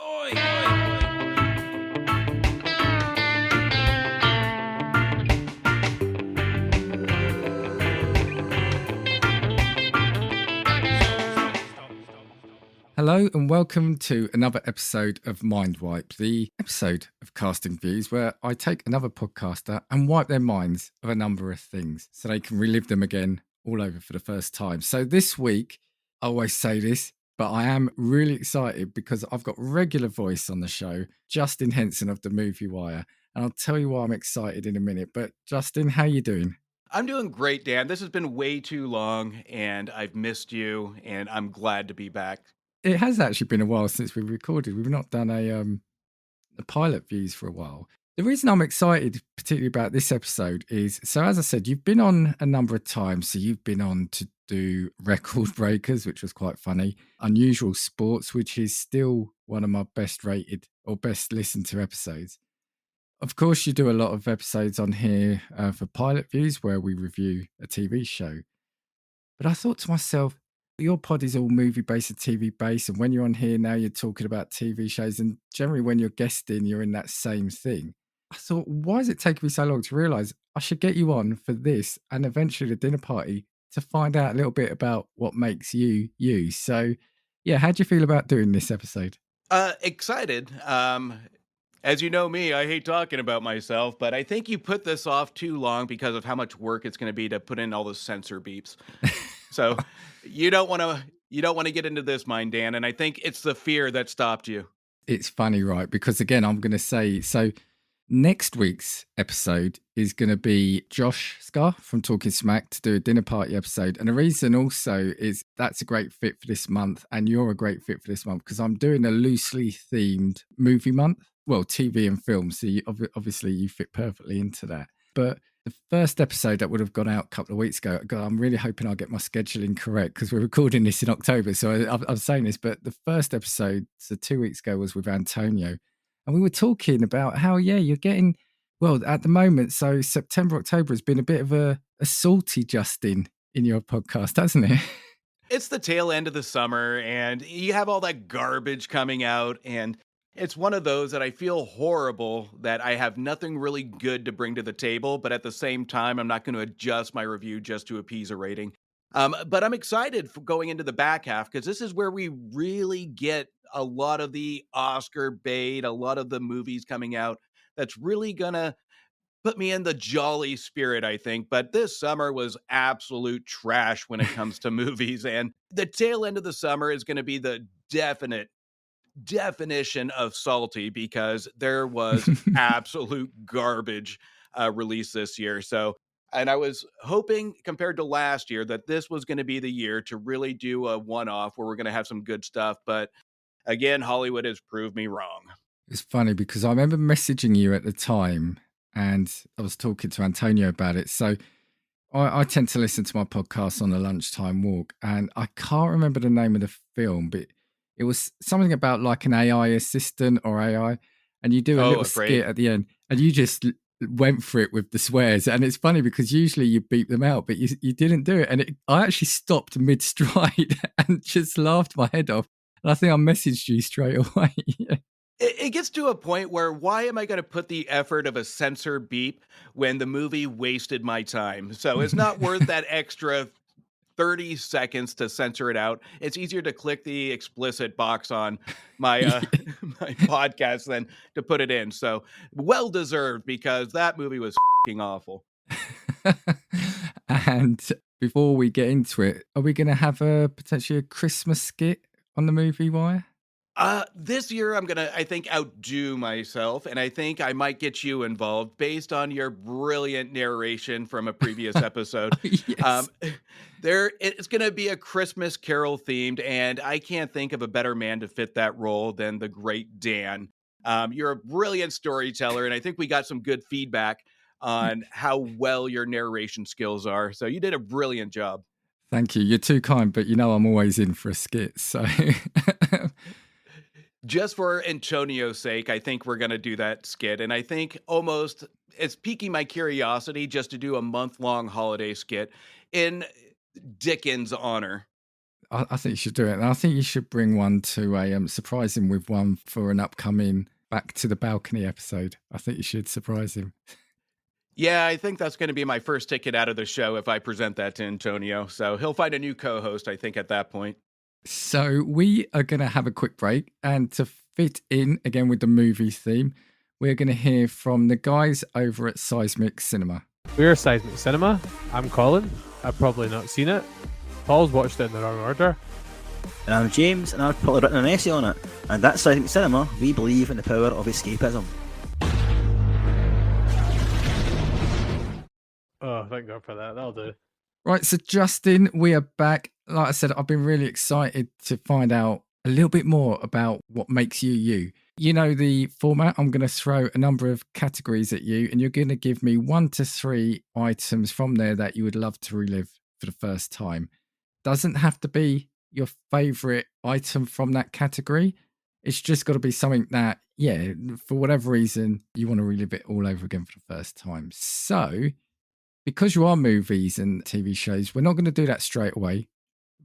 Oi, oi, Hello and welcome to another episode of Mind Wipe, the episode of Casting Views where I take another podcaster and wipe their minds of a number of things so they can relive them again all over for the first time. So this week, I always say this, but I am really excited because I've got regular voice on the show, Justin Henson of the Movie Wire. And I'll tell you why I'm excited in a minute. But Justin, how you doing? I'm doing great, Dan. This has been way too long, and I've missed you, and I'm glad to be back. It has actually been a while since we've recorded. We've not done a pilot views for a while. The reason I'm excited, particularly about this episode, is so as I said, you've been on a number of times. So you've been on to do Record Breakers, which was quite funny, Unusual Sports, which is still one of my best rated or best listened to episodes. Of course, you do a lot of episodes on here for pilot views where we review a TV show. But I thought to myself, your pod is all movie based and TV based. And when you're on here now, you're talking about TV shows. And generally, when you're guesting, you're in that same thing. I thought, why is it taking me so long to realize I should get you on for this and eventually the dinner party to find out a little bit about what makes you you? So, yeah, how do you feel about doing this episode? Excited. As you know me, I hate talking about myself, but I think you put this off too long because of how much work it's going to be to put in all the sensor beeps. So you don't want to get into this, mind, Dan. And I think it's the fear that stopped you. It's funny, right? Because again, I'm going to say so. Next week's episode is going to be Josh Scar from Talking Smack to do a dinner party episode. And the reason also is that's a great fit for this month. And you're a great fit for this month because I'm doing a loosely themed movie month. Well, TV and film. So obviously you fit perfectly into that. But the first episode that would have gone out a couple of weeks ago, God, I'm really hoping I'll get my scheduling correct because we're recording this in October. So I'm saying this, but the first episode, so 2 weeks ago, was with Antonio. And we were talking about how, yeah, you're getting, well, at the moment, so September, October has been a bit of a salty Justin in your podcast, hasn't it? It's the tail end of the summer, and you have all that garbage coming out, and it's one of those that I feel horrible that I have nothing really good to bring to the table, but at the same time, I'm not going to adjust my review just to appease a rating. But I'm excited for going into the back half because this is where we really get a lot of the Oscar bait, a lot of the movies coming out that's really going to put me in the jolly spirit, I think. But this summer was absolute trash when it comes to movies. And the tail end of the summer is going to be the definite definition of salty because there was absolute garbage released this year. So, and I was hoping compared to last year that this was going to be the year to really do a one off where we're going to have some good stuff. But again, Hollywood has proved me wrong. It's funny because I remember messaging you at the time and I was talking to Antonio about it. So I tend to listen to my podcast on the lunchtime walk and I can't remember the name of the film, but it was something about like an AI assistant or AI. And you do a Oh, little afraid. skit at the end and you just went for it with the swears. And it's funny because usually you beep them out, but you didn't do it. And I actually stopped mid stride and just laughed my head off. And I think I messaged you straight away. It gets to a point where why am I going to put the effort of a censor beep when the movie wasted my time? So it's not worth that extra 30 seconds to censor it out. It's easier to click the explicit box on my my podcast than to put it in. So well deserved because that movie was fucking awful. And before we get into it, are we going to have potentially a Christmas skit on the Movie Wire? This year I'm gonna, I think, outdo myself, and I think I might get you involved based on your brilliant narration from a previous episode. Yes. Um, it's gonna be a Christmas Carol themed, and I can't think of a better man to fit that role than the great Dan. You're a brilliant storyteller, and I think we got some good feedback on how well your narration skills are. So you did a brilliant job. Thank you. You're too kind, but you know I'm always in for a skit. So Just for Antonio's sake, I think we're going to do that skit. And I think almost it's piquing my curiosity just to do a month long holiday skit in Dickens' honor. I think you should do it. And I think you should bring one to a surprise him with one for an upcoming Back to the Balcony episode. I think you should surprise him. Yeah, I think that's going to be my first ticket out of the show if I present that to Antonio. So he'll find a new co-host, I think, at that point. So we are going to have a quick break, and to fit in again with the movie theme, we're going to hear from the guys over at Seismic Cinema. We're Seismic Cinema. I'm Colin. I've probably not seen it. Paul's watched it in the wrong order. And I'm James, and I've probably written an essay on it. And that's Seismic Cinema. We believe in the power of escapism. Oh, thank God for that. That'll do. Right, so Justin, we are back. Like I said, I've been really excited to find out a little bit more about what makes you you. You know the format. I'm going to throw a number of categories at you, and you're going to give me 1 to 3 items from there that you would love to relive for the first time. Doesn't have to be your favorite item from that category. It's just got to be something that, yeah, for whatever reason, you want to relive it all over again for the first time. So, because you are movies and TV shows, we're not going to do that straight away.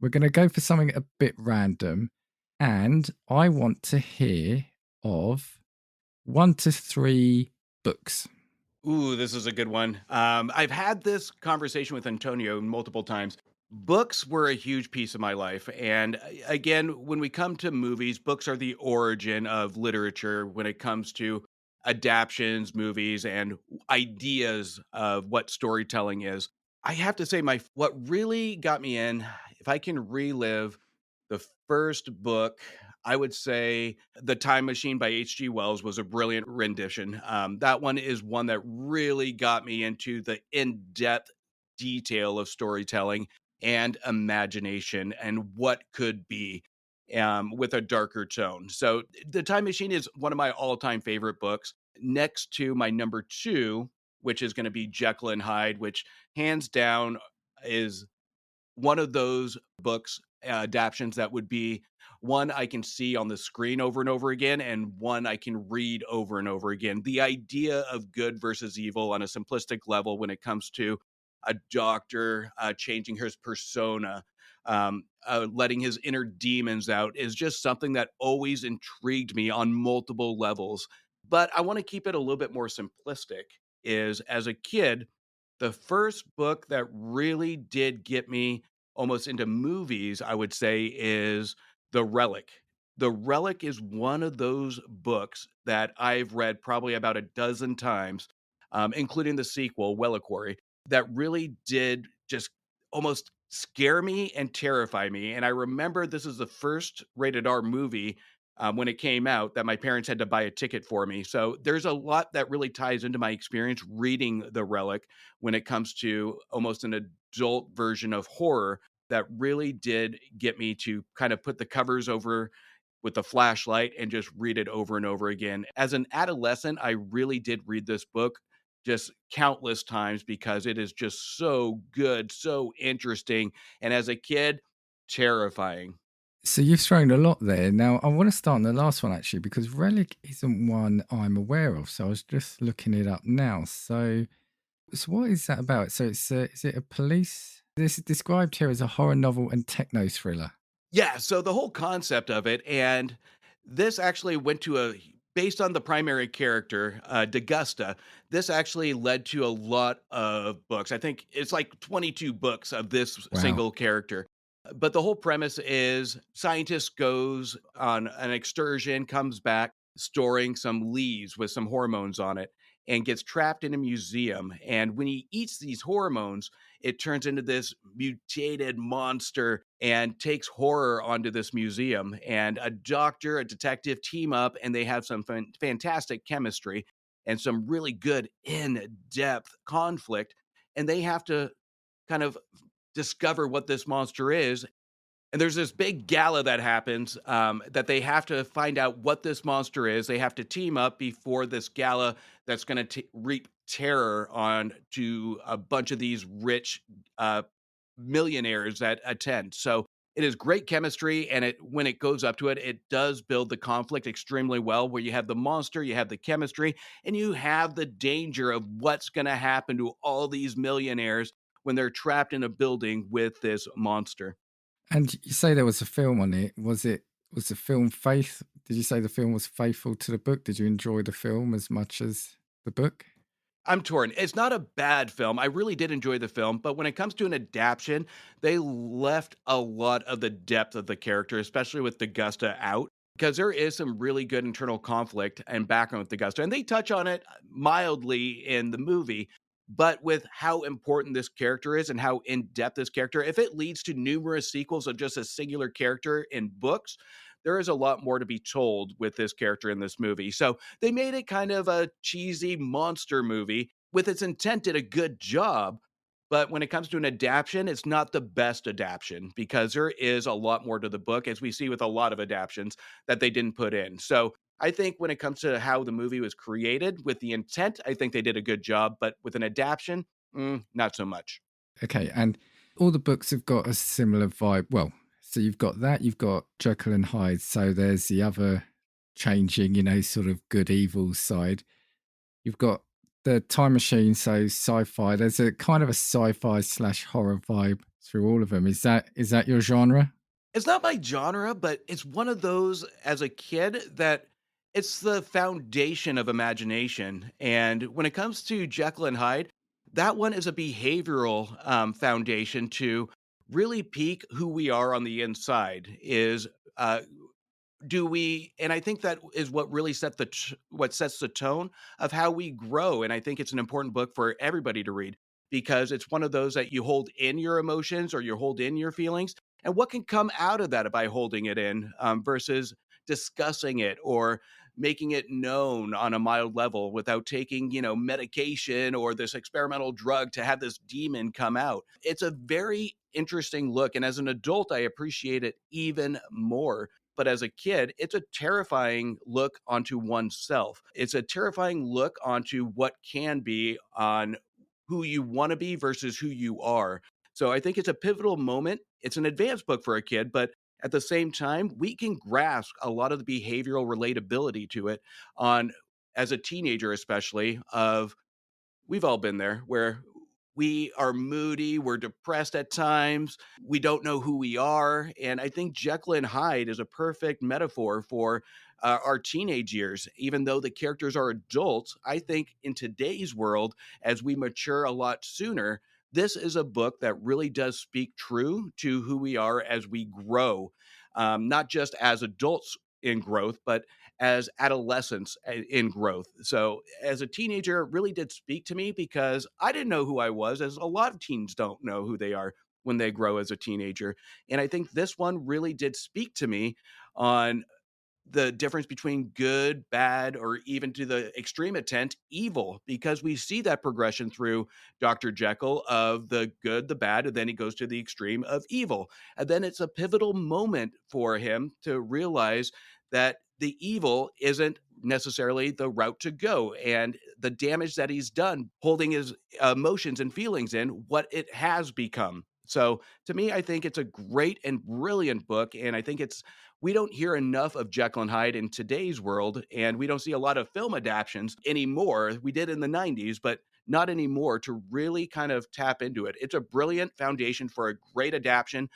We're going to go for something a bit random. And I want to hear of 1 to 3 books. Ooh, this is a good one. I've had this conversation with Antonio multiple times. Books were a huge piece of my life. And again, when we come to movies, books are the origin of literature when it comes to adaptions, movies, and ideas of what storytelling is. I have to say, what really got me in, if I can relive the first book, I would say The Time Machine by H.G. Wells was a brilliant rendition. That one is one that really got me into the in-depth detail of storytelling and imagination and what could be with a darker tone. So The Time Machine is one of my all-time favorite books. Next to my number 2, which is going to be Jekyll and Hyde, which hands down is one of those books adaptions that would be one I can see on the screen over and over again, and one I can read over and over again. The idea of good versus evil on a simplistic level when it comes to a doctor changing his persona, letting his inner demons out is just something that always intrigued me on multiple levels. But I want to keep it a little bit more simplistic. Is as a kid, the first book that really did get me almost into movies, I would say, is The Relic. The Relic is one of those books that I've read probably about a dozen times, including the sequel, Welliquary, that really did just almost scare me and terrify me. And I remember this is the first rated R movie when it came out that my parents had to buy a ticket for me. So there's a lot that really ties into my experience reading The Relic when it comes to almost an adult version of horror that really did get me to kind of put the covers over with the flashlight and just read it over and over again. As an adolescent, I really did read this book just countless times because it is just so good, so interesting. And as a kid, terrifying. So you've thrown a lot there. Now, I want to start on the last one, actually, because Relic isn't one I'm aware of. So I was just looking it up now. So what is that about? So is it a police? This is described here as a horror novel and techno thriller. Yeah, so the whole concept of it, and this actually went to based on the primary character, D'Augusta, this actually led to a lot of books. I think it's like 22 books of this Wow. single character. But the whole premise is scientist goes on an excursion, comes back storing some leaves with some hormones on it, and gets trapped in a museum. And when he eats these hormones, it turns into this mutated monster and takes horror onto this museum. And a doctor, a detective team up, and they have some fantastic chemistry and some really good in-depth conflict. And they have to kind of discover what this monster is. And there's this big gala that happens that they have to find out what this monster is. They have to team up before this gala that's going to reap terror on to a bunch of these rich millionaires that attend. So it is great chemistry, and when it goes up to it, it does build the conflict extremely well. Where you have the monster, you have the chemistry, and you have the danger of what's going to happen to all these millionaires when they're trapped in a building with this monster. And you say there was a film on it. Was the film faith? Did you say the film was faithful to the book? Did you enjoy the film as much as the book? I'm torn. It's not a bad film. I really did enjoy the film, but when it comes to an adaptation, they left a lot of the depth of the character, especially with Augusta out, because there is some really good internal conflict and background with Augusta, and they touch on it mildly in the movie. But with how important this character is and how in depth this character, if it leads to numerous sequels of just a singular character in books, there is a lot more to be told with this character in this movie. So they made it kind of a cheesy monster movie with its intent did a good job. But when it comes to an adaptation, it's not the best adaptation because there is a lot more to the book, as we see with a lot of adaptations that they didn't put in. So I think when it comes to how the movie was created with the intent, I think they did a good job. But with an adaptation, not so much. Okay, and all the books have got a similar vibe. Well, so you've got that, you've got Jekyll and Hyde. So there's the other changing, sort of good evil side. You've got the time machine, so sci-fi. There's a kind of a sci-fi slash horror vibe through all of them. Is that your genre? It's not my genre, but it's one of those as a kid that it's the foundation of imagination. And when it comes to Jekyll and Hyde, that one is a behavioral foundation to really peak who we are on the inside. Is do we and I think that is what really what sets the tone of how we grow, and I think it's an important book for everybody to read because it's one of those that you hold in your emotions or you hold in your feelings, and what can come out of that by holding it in, versus discussing it or making it known on a mild level without taking, medication or this experimental drug to have this demon come out. It's a very interesting look, and as an adult, I appreciate it even more, but as a kid, it's a terrifying look onto oneself. It's a terrifying look onto what can be on who you want to be versus who you are. So I think it's a pivotal moment. It's an advanced book for a kid, but at the same time, we can grasp a lot of the behavioral relatability to it on as a teenager, especially of we've all been there where we are moody, we're depressed at times, we don't know who we are. And I think Jekyll and Hyde is a perfect metaphor for our teenage years. Even though the characters are adults, I think in today's world, as we mature a lot sooner, this is a book that really does speak true to who we are as we grow, not just as adults in growth, but as adolescents in growth. So as a teenager, it really did speak to me because I didn't know who I was, as a lot of teens don't know who they are when they grow as a teenager. And I think this one really did speak to me on the difference between good, bad, or even to the extreme intent, evil, because we see that progression through Dr. Jekyll of the good, the bad, and then he goes to the extreme of evil. And then it's a pivotal moment for him to realize that the evil isn't necessarily the route to go, and the damage that he's done holding his emotions and feelings in what it has become. So to me, I think it's a great and brilliant book, and I think it's we don't hear enough of Jekyll and Hyde in today's world, and we don't see a lot of film adaptations anymore. We did in the 90s, but not anymore to really kind of tap into it. It's a brilliant foundation for a great adaptation,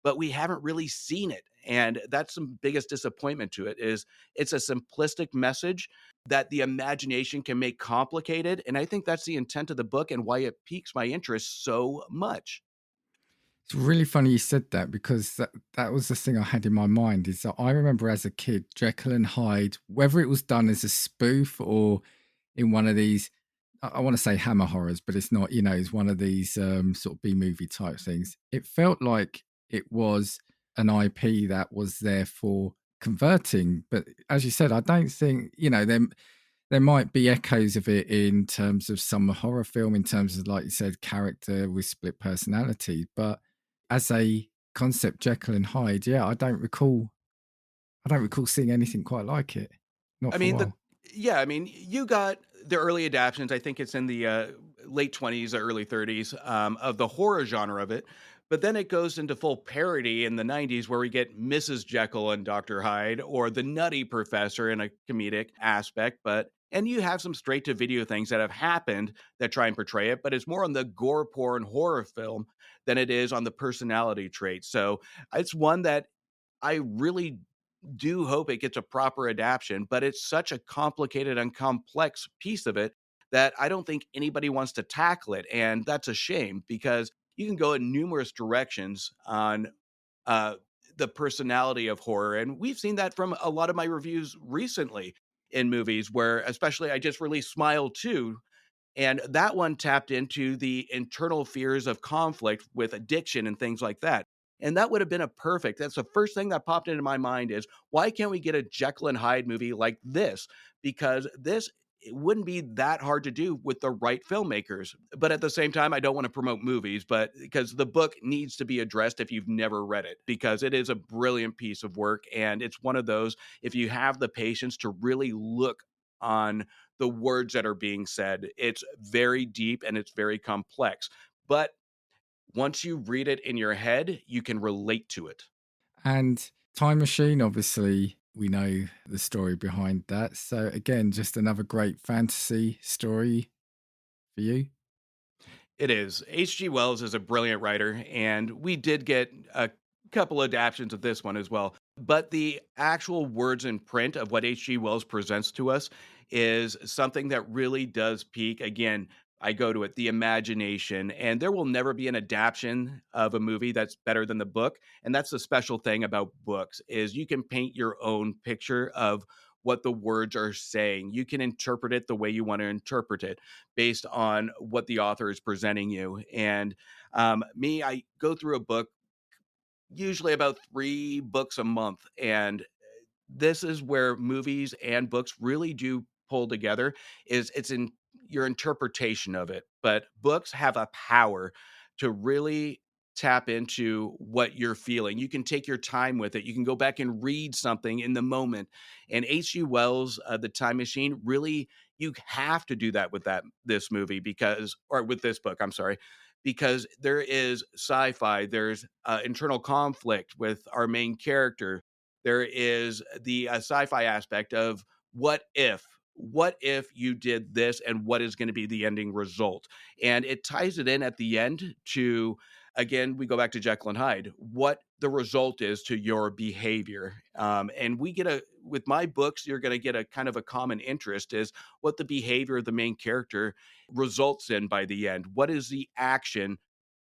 but we haven't really seen it. And that's the biggest disappointment to it is it's a simplistic message that the imagination can make complicated. And I think that's the intent of the book and why it piques my interest so much. It's really funny you said that because that was the thing I had in my mind is that I remember as a kid, Jekyll and Hyde, whether it was done as a spoof or in one of these, I want to say Hammer horrors, but it's not, it's one of these sort of B movie type things. It felt like it was an IP that was there for converting. But as you said, I don't think, there might be echoes of it in terms of some horror film, in terms of, like you said, character with split personality. But as a concept, Jekyll and Hyde, yeah, I don't recall seeing anything quite like it. Not I for a mean, while. you got the early adaptations. I think it's in the late 20s or early 30s of the horror genre of it. But then it goes into full parody in the 90s where we get Mrs. Jekyll and Dr. Hyde or the nutty professor in a comedic aspect. But And you have some straight to video things that have happened that try and portray it, but it's more on the gore porn horror film than it is on the personality traits. So it's one that I really do hope it gets a proper adaptation, but it's such a complicated and complex piece of it that I don't think anybody wants to tackle it. And that's a shame because you can go in numerous directions on uh, the personality of horror. And we've seen that from a lot of my reviews recently in movies, where especially I just released Smile 2, and that one tapped into the internal fears of conflict with addiction and things like that. And that would have been a perfect. That's the first thing that popped into my mind is why can't we get a Jekyll and Hyde movie like this? Because this it wouldn't be that hard to do with the right filmmakers. But at the same time, I don't want to promote movies, but because the book needs to be addressed if you've never read it, because it is a brilliant piece of work. And it's one of those, if you have the patience to really look on the words that are being said. It's very deep and it's very complex. But once you read it in your head, you can relate to it. And Time Machine, obviously, we know the story behind that. So, again, just another great fantasy story for you. It is. H.G. Wells is a brilliant writer, and we did get a couple adaptations of this one as well. But the actual words in print of what H.G. Wells presents to us is something that really does peak. Again, I go to it, the imagination, and there will never be an adaptation of a movie that's better than the book. And that's the special thing about books is you can paint your own picture of what the words are saying. You can interpret it the way you want to interpret it based on what the author is presenting you. And me, I go through a book, usually about 3 books a month. And this is where movies and books really do pull together is it's in your interpretation of it. But books have a power to really tap into what you're feeling. You can take your time with it. You can go back and read something in the moment. And H.G. Wells, The Time Machine, really you have to do that with this movie because or with this book, I'm sorry, because there is sci-fi, there's internal conflict with our main character, there is the sci-fi aspect of what if you did this and what is going to be the ending result, and it ties it in at the end to, again, we go back to Jekyll and Hyde, what the result is to your behavior. And we get a with my books you're going to get a kind of a common interest is what the behavior of the main character results in by the end. What is the action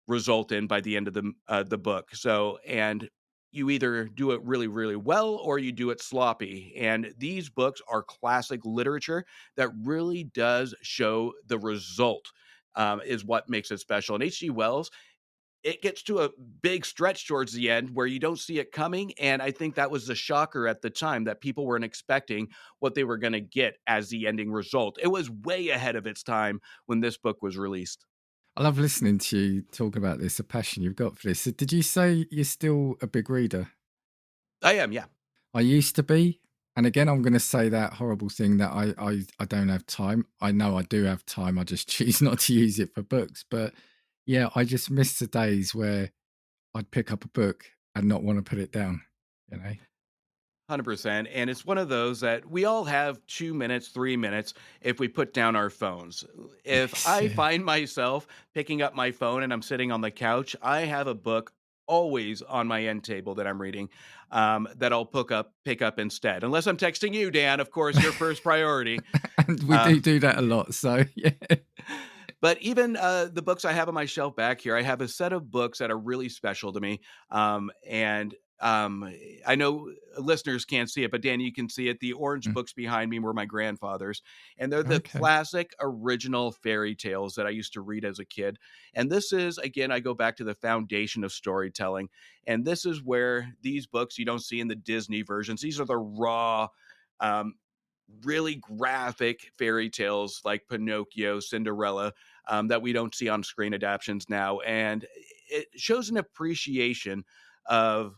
result in by the end of the book? So, and you either do it really, really well or you do it sloppy. And these books are classic literature that really does show the result, is what makes it special. And H.G. Wells, it gets to a big stretch towards the end where you don't see it coming. And I think that was the shocker at the time that people weren't expecting what they were going to get as the ending result. It was way ahead of its time when this book was released. I love listening to you talk about this, the passion you've got for this. So did you say you're still a big reader? I am, yeah. I used to be. And again, I'm going to say that horrible thing that I don't have time. I know I do have time. I just choose not to use it for books. But yeah, I just miss the days where I'd pick up a book and not want to put it down, you know? 100%. And it's one of those that we all have 2 minutes, 3 minutes if we put down our phones. If Yes, I yeah. find myself picking up my phone and I'm sitting on the couch, I have a book always on my end table that I'm reading, that I'll pick up instead. Unless I'm texting you, Dan, of course, your first priority. And we Uh, do that a lot. So yeah. but even the books I have on my shelf back here, I have a set of books that are really special to me. And I know listeners can't see it, but Dan, you can see it. The orange Mm, books behind me were my grandfather's, and they're the okay. classic original fairy tales that I used to read as a kid. And this is, again, I go back to the foundation of storytelling. And this is where these books you don't see in the Disney versions, these are the raw, um, really graphic fairy tales like Pinocchio, Cinderella, that we don't see on screen adaptations now. And it shows an appreciation of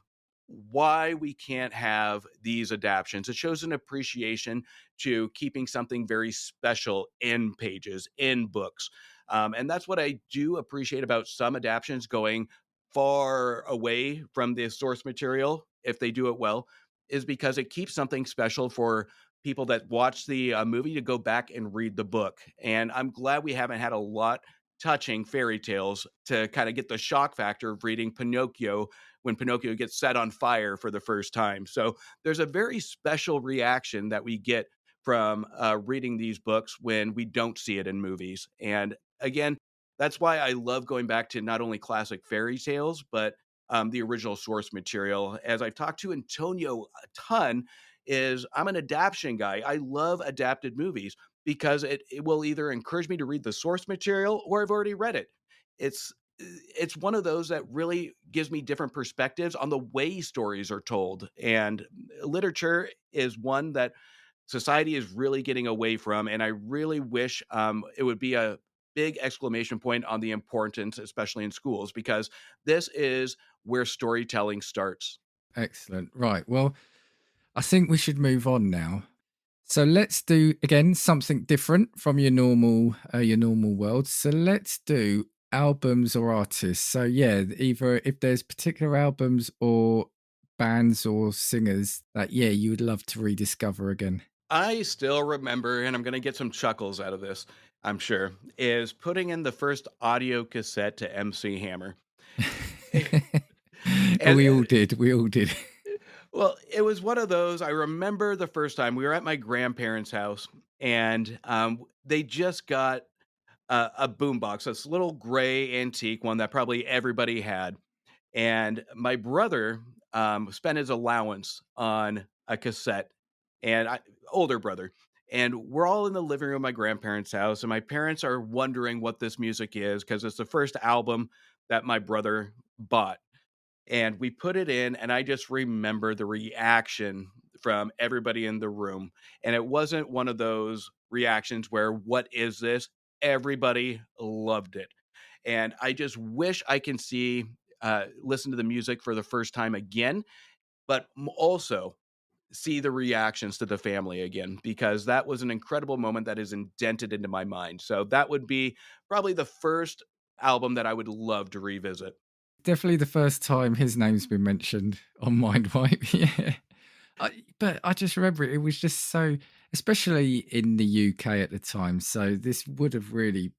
why we can't have these adaptations. It shows an appreciation to keeping something very special in pages, in books. And that's what I do appreciate about some adaptations going far away from the source material, if they do it well, is because it keeps something special for people that watch the movie to go back and read the book. And I'm glad we haven't had a lot touching fairy tales to kind of get the shock factor of reading Pinocchio when Pinocchio gets set on fire for the first time. So there's a very special reaction that we get from reading these books when we don't see it in movies. And again, that's why I love going back to not only classic fairy tales, but the original source material. As I've talked to Antonio a ton, is I'm an adaptation guy. I love adapted movies because it will either encourage me to read the source material or I've already read it. It's it's one of those that really gives me different perspectives on the way stories are told. And literature is one that society is really getting away from. And I really wish it would be a big exclamation point on the importance, especially in schools, because this is where storytelling starts. Excellent. Right. Well, I think we should move on now. So let's do again something different from your normal world. So let's do albums or artists. So yeah, either if there's particular albums or bands or singers that you would love to rediscover again. I still remember, and I'm going to get some chuckles out of this, I'm sure, is putting in the first audio cassette to MC Hammer. And We all did. We all did. well, it was one of those. I remember the first time we were at my grandparents' house, and they just got a boombox, this little gray antique one that probably everybody had. And my brother spent his allowance on a cassette, and older brother. And we're all in the living room of my grandparents' house, and my parents are wondering what this music is because it's the first album that my brother bought. And we put it in, and I just remember the reaction from everybody in the room. And it wasn't one of those reactions where, what is this? Everybody loved it. And I just wish I can listen to the music for the first time again, but also see the reactions to the family again, because that was an incredible moment that is indented into my mind. So that would be probably the first album that I would love to revisit. Definitely the first time his name's been mentioned on Mindwipe. Yeah. But I just remember it was just so, especially in the UK at the time. So this would have really,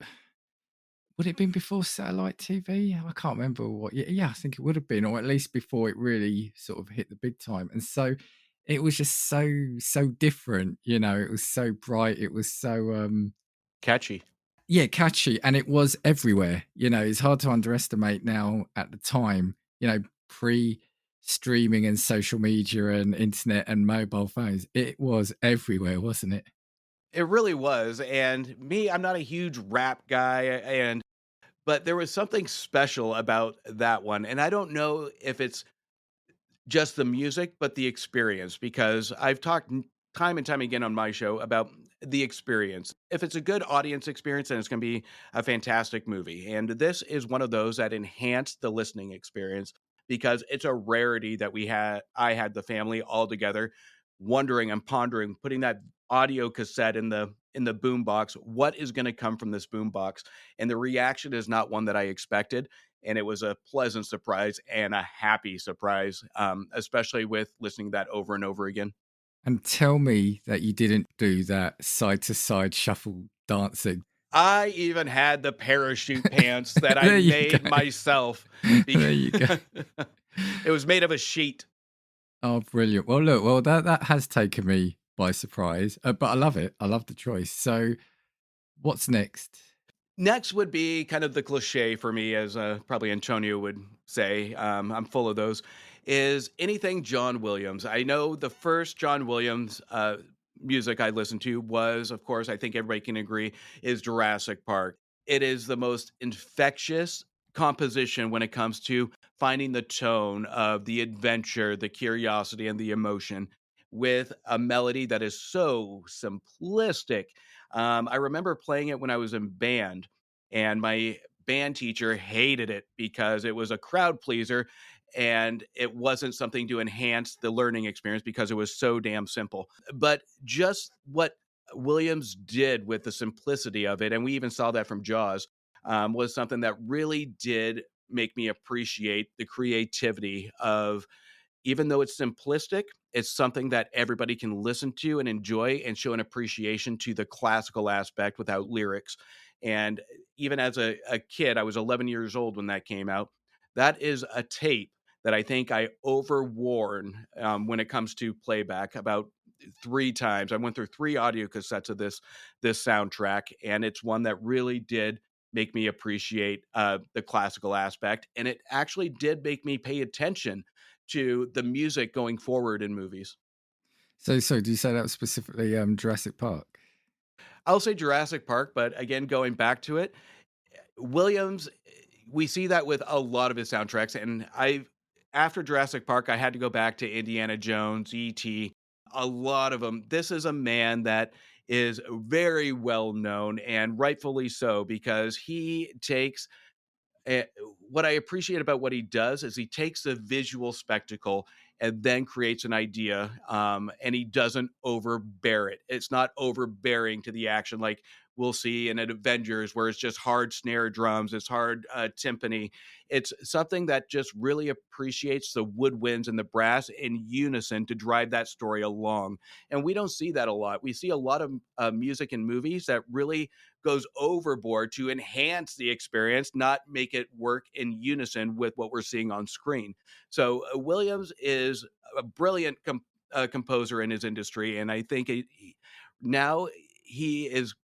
would it have been before satellite TV? I can't remember what. Yeah, I think it would have been, or at least before it really sort of hit the big time. And so it was just so different. It was so bright. It was so Catchy. yeah, catchy, and it was everywhere. It's hard to underestimate now at the time, pre-streaming and social media and internet and mobile phones. It was everywhere, wasn't it? It really was. And me, I'm not a huge rap guy, but there was something special about that one. And I don't know if it's just the music, but the experience, because I've talked time and time again on my show about the experience. If it's a good audience experience, then it's going to be a fantastic movie. And this is one of those that enhanced the listening experience because it's a rarity that I had the family all together wondering and pondering, putting that audio cassette in the boom box. What is going to come from this boom box? And the reaction is not one that I expected, and it was a pleasant surprise and a happy surprise, especially with listening to that over and over again. And tell me that you didn't do that side to side shuffle dancing. I even had the parachute pants that I There you made go. myself. There you go. It was made of a sheet. Oh, brilliant. Well, look, that has taken me by surprise, but I love it. I love the choice. So what's next? Next would be kind of the cliche for me, as probably Antonio would say. I'm full of those. Is anything John Williams? I know the first John Williams music I listened to was, of course, I think everybody can agree, is Jurassic Park. It is the most infectious composition when it comes to finding the tone of the adventure, the curiosity, and the emotion with a melody that is so simplistic. I remember playing it when I was in band, and my band teacher hated it because it was a crowd pleaser and it wasn't something to enhance the learning experience because it was so damn simple. But just what Williams did with the simplicity of it, and we even saw that from Jaws, was something that really did make me appreciate the creativity of even though it's simplistic, it's something that everybody can listen to and enjoy and show an appreciation to the classical aspect without lyrics. And even as a kid, I was 11 years old when that came out. That is a tape that I think I overworn when it comes to playback about 3 times. I went through 3 audio cassettes of this soundtrack, and it's one that really did make me appreciate the classical aspect, and it actually did make me pay attention to the music going forward in movies. So do you say that was specifically Jurassic Park? I'll say Jurassic Park, but again, going back to it, Williams, we see that with a lot of his soundtracks, and I after Jurassic Park, I had to go back to Indiana Jones, E.T., a lot of them. This is a man that is very well known, and rightfully so, because he takes Eh, what I appreciate about what he does is he takes the visual spectacle and then creates an idea, and he doesn't overbear it. It's not overbearing to the action like we'll see in an Avengers, where it's just hard snare drums, it's hard timpani. It's something that just really appreciates the woodwinds and the brass in unison to drive that story along. And we don't see that a lot. We see a lot of music in movies that really goes overboard to enhance the experience, not make it work in unison with what we're seeing on screen. So Williams is a brilliant composer in his industry, and I think now he is.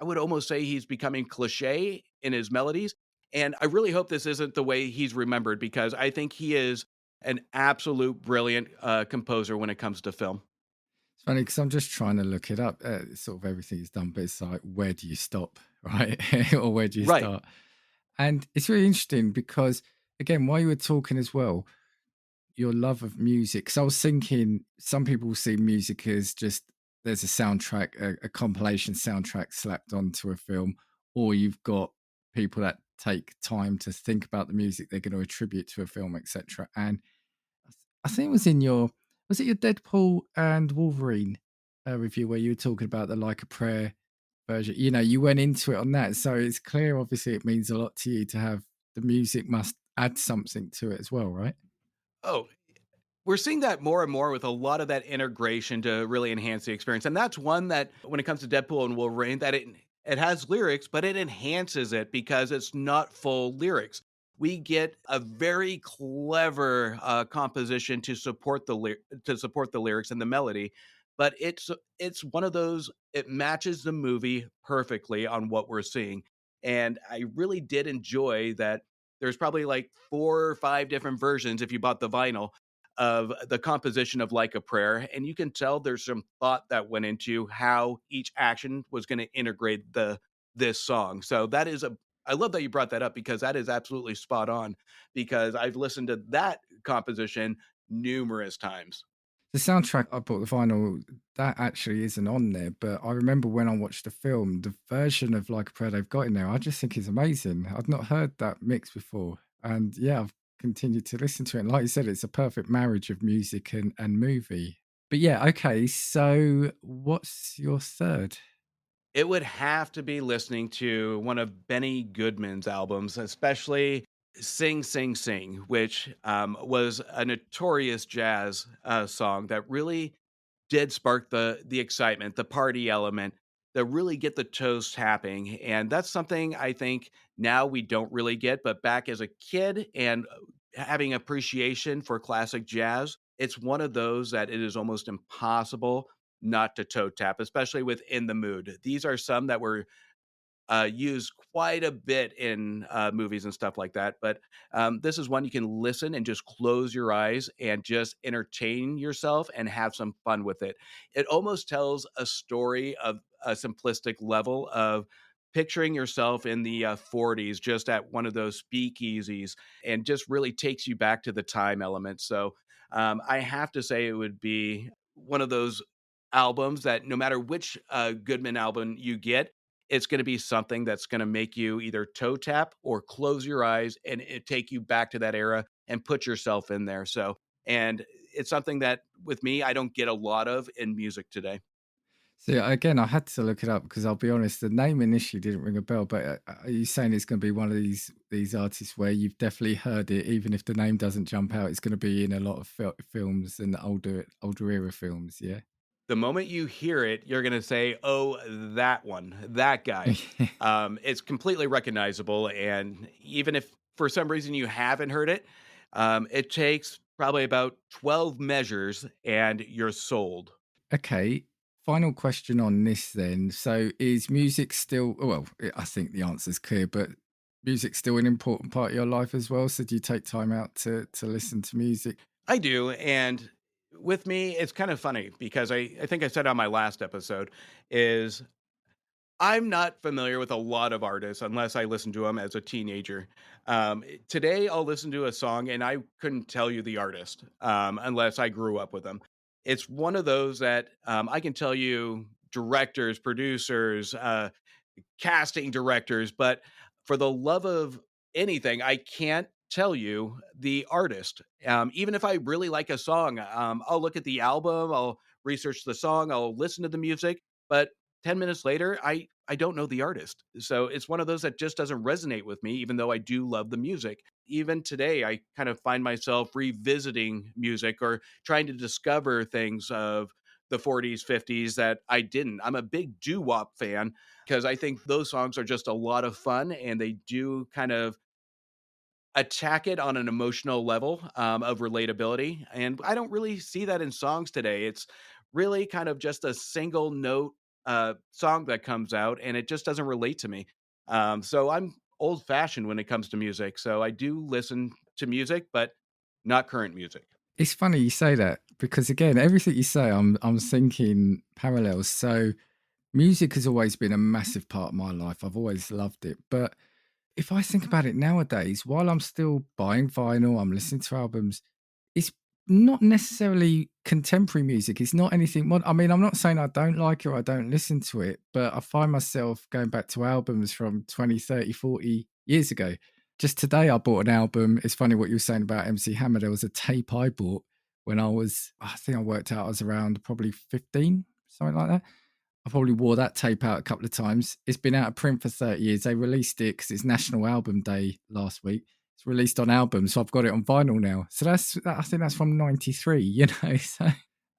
I would almost say he's becoming cliche in his melodies, and I really hope this isn't the way he's remembered, because I think he is an absolute brilliant composer when it comes to film. It's funny because I'm just trying to look it up. Sort of everything he's done, but it's like, where do you stop, right? Or where do you Right. start? And it's really interesting because, again, while you were talking as well, your love of music. So I was thinking, some people see music as just there's a soundtrack, a compilation soundtrack slapped onto a film, or you've got people that take time to think about the music they're going to attribute to a film, etc. And I think it was in your was it your Deadpool and Wolverine review where you were talking about the Like a Prayer version? You know, you went into it on that, so it's clear. Obviously, it means a lot to you to have the music must add something to it as well, right? Oh, we're seeing that more and more with a lot of that integration to really enhance the experience. And that's one that when it comes to Deadpool and Wolverine, that it has lyrics, but it enhances it because it's not full lyrics. We get a very clever composition to support to support the lyrics and the melody, but it's one of those, it matches the movie perfectly on what we're seeing. And I really did enjoy that. There's probably like 4 or 5 different versions if you bought the vinyl of the composition of Like a Prayer, and you can tell there's some thought that went into how each action was going to integrate this song. So that is a I love that you brought that up, because that is absolutely spot on, because I've listened to that composition numerous times. The soundtrack I bought the vinyl that actually isn't on there, but I remember when I watched the film, the version of Like a Prayer they've got in there, I just think is amazing. I've not heard that mix before, and yeah, I've continued to listen to it. And like you said, it's a perfect marriage of music and movie. But yeah, okay. So what's your third? It would have to be listening to one of Benny Goodman's albums, especially Sing, Sing, Sing, which was a notorious jazz song that really did spark the excitement, the party element, that really get the toast happening. And that's something I think now we don't really get, but back as a kid and having appreciation for classic jazz, it's one of those that it is almost impossible not to toe tap, especially with In the Mood. These are some that were used quite a bit in movies and stuff like that. But this is one you can listen and just close your eyes and just entertain yourself and have some fun with it. It almost tells a story of a simplistic level of picturing yourself in the 40s, just at one of those speakeasies, and just really takes you back to the time element. So I have to say it would be one of those albums that no matter which Goodman album you get, it's going to be something that's going to make you either toe tap or close your eyes and it take you back to that era and put yourself in there. So, and it's something that with me, I don't get a lot of in music today. So again, I had to look it up because I'll be honest, the name initially didn't ring a bell. But are you saying it's going to be one of these artists where you've definitely heard it, even if the name doesn't jump out? It's going to be in a lot of films and older era films. Yeah. The moment you hear it, you're gonna say, "Oh, that one, that guy." It's completely recognizable, and even if for some reason you haven't heard it, it takes probably about 12 measures, and you're sold. Okay. Final question on this then. So is music still, well, I think the answer's clear, but music still an important part of your life as well? So do you take time out to listen to music? I do, and with me, it's kind of funny because I think I said on my last episode is I'm not familiar with a lot of artists unless I listened to them as a teenager. Today, I'll listen to a song and I couldn't tell you the artist unless I grew up with them. It's one of those that I can tell you directors, producers, casting directors, but for the love of anything, I can't tell you the artist. Even if I really like a song, I'll look at the album, I'll research the song, I'll listen to the music, but 10 minutes later, I don't know the artist. So it's one of those that just doesn't resonate with me, even though I do love the music. Even today, I kind of find myself revisiting music or trying to discover things of the 40s, 50s that I didn't. I'm a big doo wop fan because I think those songs are just a lot of fun and they do kind of attack it on an emotional level of relatability. And I don't really see that in songs today. It's really kind of just a single note song that comes out and it just doesn't relate to me. So I'm old fashioned when it comes to music. So I do listen to music, but not current music. It's funny you say that because again, everything you say, I'm thinking parallels. So music has always been a massive part of my life. I've always loved it. But if I think about it nowadays, while I'm still buying vinyl, I'm listening to albums, it's not necessarily contemporary music. It's not anything mod I mean, I'm not saying I don't like it or I don't listen to it, but I find myself going back to albums from 20, 30, 40 years ago. Just today, I bought an album. It's funny what you were saying about MC Hammer. There was a tape I bought when I think I worked out I was around probably 15, something like that. I probably wore that tape out a couple of times. It's been out of print for 30 years. They released it because it's National Album Day last week. It's released on album, so I've got it on vinyl now. So I think that's from '93, you know. So,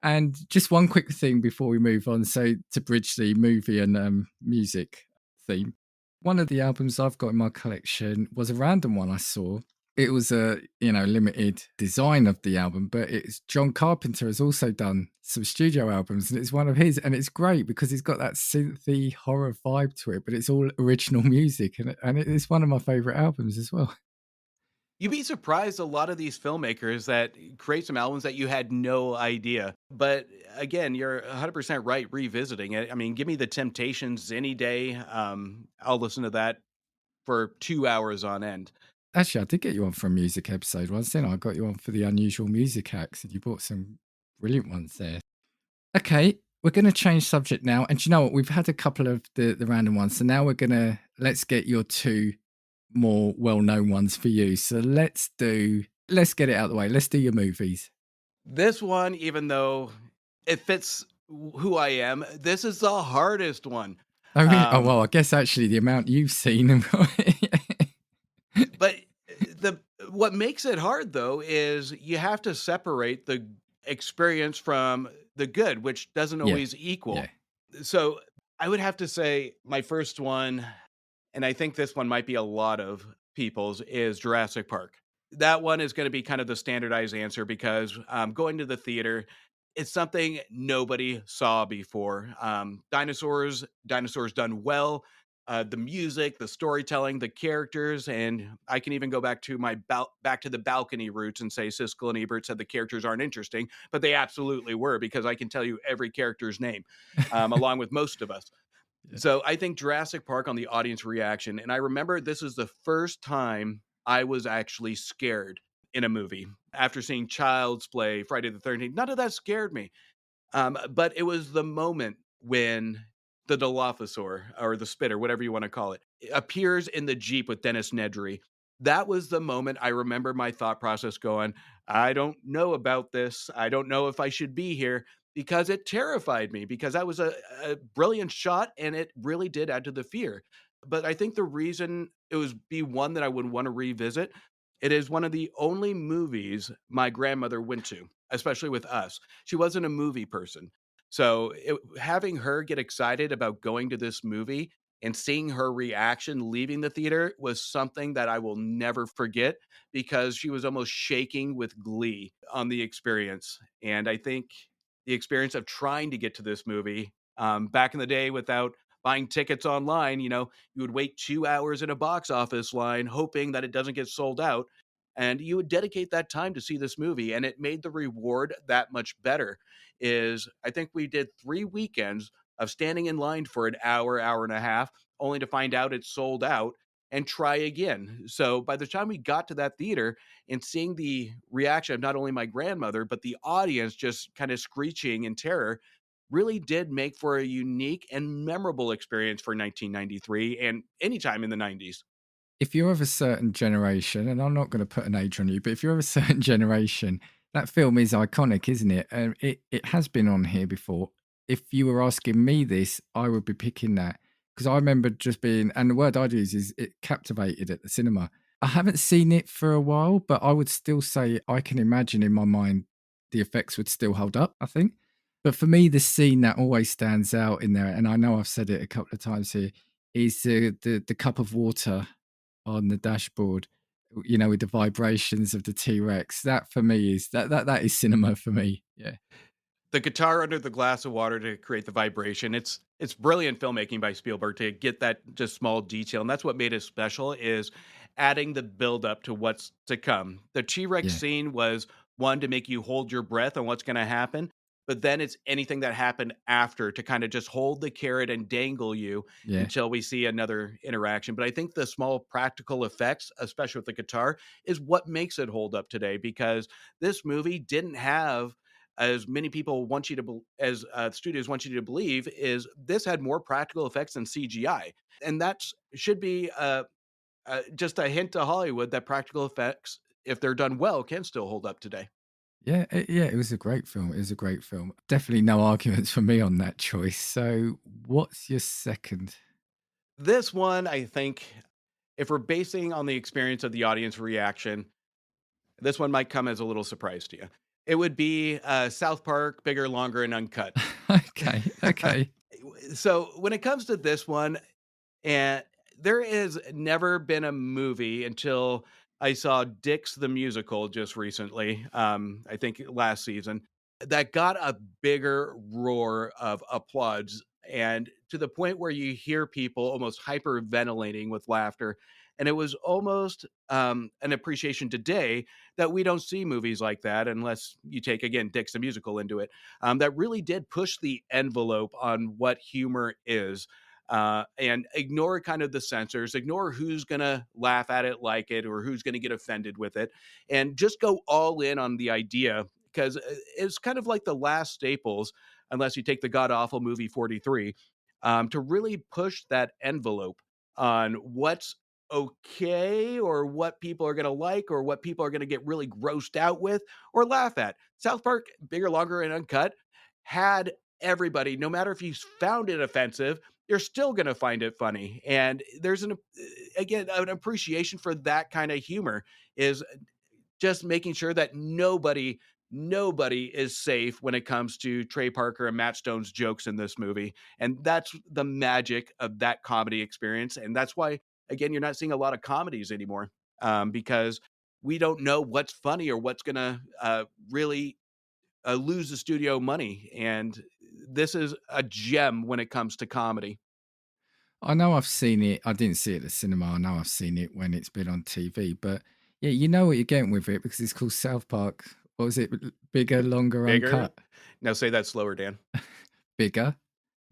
and just one quick thing before we move on. So to bridge the movie and music theme, one of the albums I've got in my collection was a random one I saw. It was a limited design of the album, but it's John Carpenter has also done some studio albums, and it's one of his, and it's great because he's got that synthy horror vibe to it, but it's all original music, and it is one of my favorite albums as well. You'd be surprised a lot of these filmmakers that create some albums that you had no idea. But again, you're 100% right revisiting it. I mean, give me the Temptations any day. I'll listen to that for 2 hours on end. Actually, I did get you on for a music episode once, didn't I? I got you on for the unusual music acts, and you brought some brilliant ones there. Okay, we're going to change subject now. And do you know what? We've had a couple of the random ones. So now let's get your two more well-known ones for you. So let's get it out of the way. Let's do your movies. This one, even though it fits who I am, this is the hardest one. Oh, really? Oh, well, I guess actually the amount you've seen. But what makes it hard though is you have to separate the experience from the good, which doesn't Yeah, always equal. yeah. So I would have to say my first one, and I think this one might be a lot of people's, is Jurassic Park. That one is going to be kind of the standardized answer because going to the theater, it's something nobody saw before. Dinosaurs done well. The music, the storytelling, the characters, and I can even go back to back to the balcony roots and say Siskel and Ebert said the characters aren't interesting, but they absolutely were because I can tell you every character's name, along with most of us. Yeah. So I think Jurassic Park on the audience reaction, and I remember this is the first time I was actually scared in a movie after seeing Child's Play, Friday the 13th. None of that scared me. But it was the moment when the Dilophosaur or the Spitter, whatever you want to call it, appears in the Jeep with Dennis Nedry. That was the moment I remember my thought process going, I don't know about this. I don't know if I should be here. because it terrified me, because that was a brilliant shot and it really did add to the fear. But I think the reason it was be one that I would want to revisit, it is one of the only movies my grandmother went to, especially with us. She wasn't a movie person. So having her get excited about going to this movie and seeing her reaction leaving the theater was something that I will never forget, because she was almost shaking with glee on the experience. And I think the experience of trying to get to this movie, back in the day without buying tickets online, you would wait 2 hours in a box office line hoping that it doesn't get sold out. And you would dedicate that time to see this movie. And it made the reward that much better. Is I think we did 3 weekends of standing in line for an hour, hour and a half, only to find out it's sold out and try again. So by the time we got to that theater and seeing the reaction of not only my grandmother, but the audience just kind of screeching in terror, really did make for a unique and memorable experience for 1993 and anytime in the 90s. If you're of a certain generation, and I'm not going to put an age on you, but if you're of a certain generation, that film is iconic, isn't it? It has been on here before. If you were asking me this, I would be picking that, because I remember just being, and the word I'd use is it captivated at the cinema. I haven't seen it for a while, but I would still say I can imagine in my mind the effects would still hold up, I think. But for me, the scene that always stands out in there, and I know I've said it a couple of times here, is the cup of water on the dashboard, with the vibrations of the T-Rex. That for me is that is cinema for me. Yeah. The guitar under the glass of water to create the vibration. It's brilliant filmmaking by Spielberg to get that just small detail, and that's what made it special, is adding the build up to what's to come. The T-Rex Yeah. scene was one to make you hold your breath on what's going to happen, but then it's anything that happened after to kind of just hold the carrot and dangle you Yeah. until we see another interaction. But I think the small practical effects, especially with the guitar, is what makes it hold up today, because this movie didn't have, as many people want you to as studios want you to believe, is this had more practical effects than CGI, and that should be just a hint to Hollywood that practical effects, if they're done well, can still hold up today. Yeah, it was a great film. It was a great film. Definitely no arguments for me on that choice. So, what's your second? This one, I think, if we're basing on the experience of the audience reaction, this one might come as a little surprise to you. It would be South Park, Bigger, Longer, and Uncut. Okay. So when it comes to this one, and there has never been a movie until I saw Dix the Musical just recently, I think last season, that got a bigger roar of applause, and to the point where you hear people almost hyperventilating with laughter. And it was almost an appreciation today that we don't see movies like that unless you take, again, Dix the Musical into it, that really did push the envelope on what humor is, and ignore kind of the censors, ignore who's going to laugh at it, like it, or who's going to get offended with it, and just go all in on the idea, because it's kind of like the last staples, unless you take the god awful movie 43, to really push that envelope on what's okay, or what people are going to like, or what people are going to get really grossed out with or laugh at. South Park, Bigger, Longer, and Uncut had everybody, no matter if you found it offensive, you're still going to find it funny. And there's again, an appreciation for that kind of humor, is just making sure that nobody is safe when it comes to Trey Parker and Matt Stone's jokes in this movie. And that's the magic of that comedy experience. And that's why, again, you're not seeing a lot of comedies anymore, because we don't know what's funny or what's going to really lose the studio money. And this is a gem when it comes to comedy. I know I've seen it. I didn't see it at the cinema. I know I've seen it when it's been on TV. But yeah, you know what you're getting with it, because it's called South Park. What was it? Bigger, Longer, Bigger. Uncut. Now say that slower, Dan. Bigger,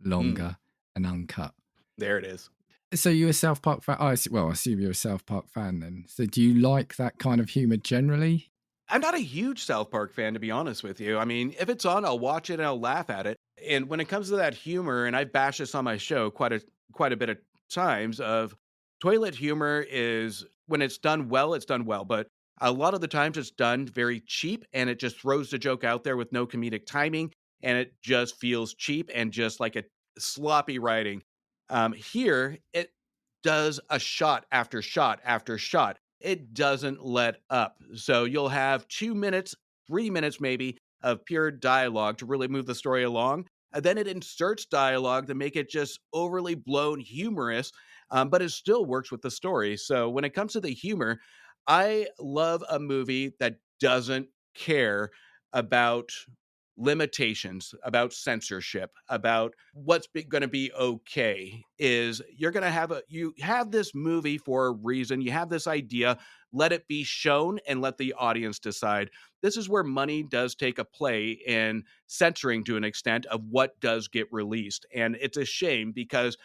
Longer, and Uncut. There it is. So you're a South Park fan? I assume you're a South Park fan then. So do you like that kind of humor generally? I'm not a huge South Park fan, to be honest with you. I mean, if it's on, I'll watch it and I'll laugh at it. And when it comes to that humor, and I've bashed this on my show quite a bit of times, of toilet humor is, when it's done well, it's done well. But a lot of the times it's done very cheap, and it just throws the joke out there with no comedic timing. and it just feels cheap and just like a sloppy writing. Here, it does a shot after shot after shot. It doesn't let up. So you'll have 2 minutes, 3 minutes maybe of pure dialogue to really move the story along. And then it inserts dialogue to make it just overly blown humorous, but it still works with the story. So when it comes to the humor, I love a movie that doesn't care about limitations, about censorship, about what's going to be okay. Is you're going to have you have this movie for a reason, you have this idea, let it be shown and let the audience decide. This is where money does take a play in censoring to an extent of what does get released, and it's a shame because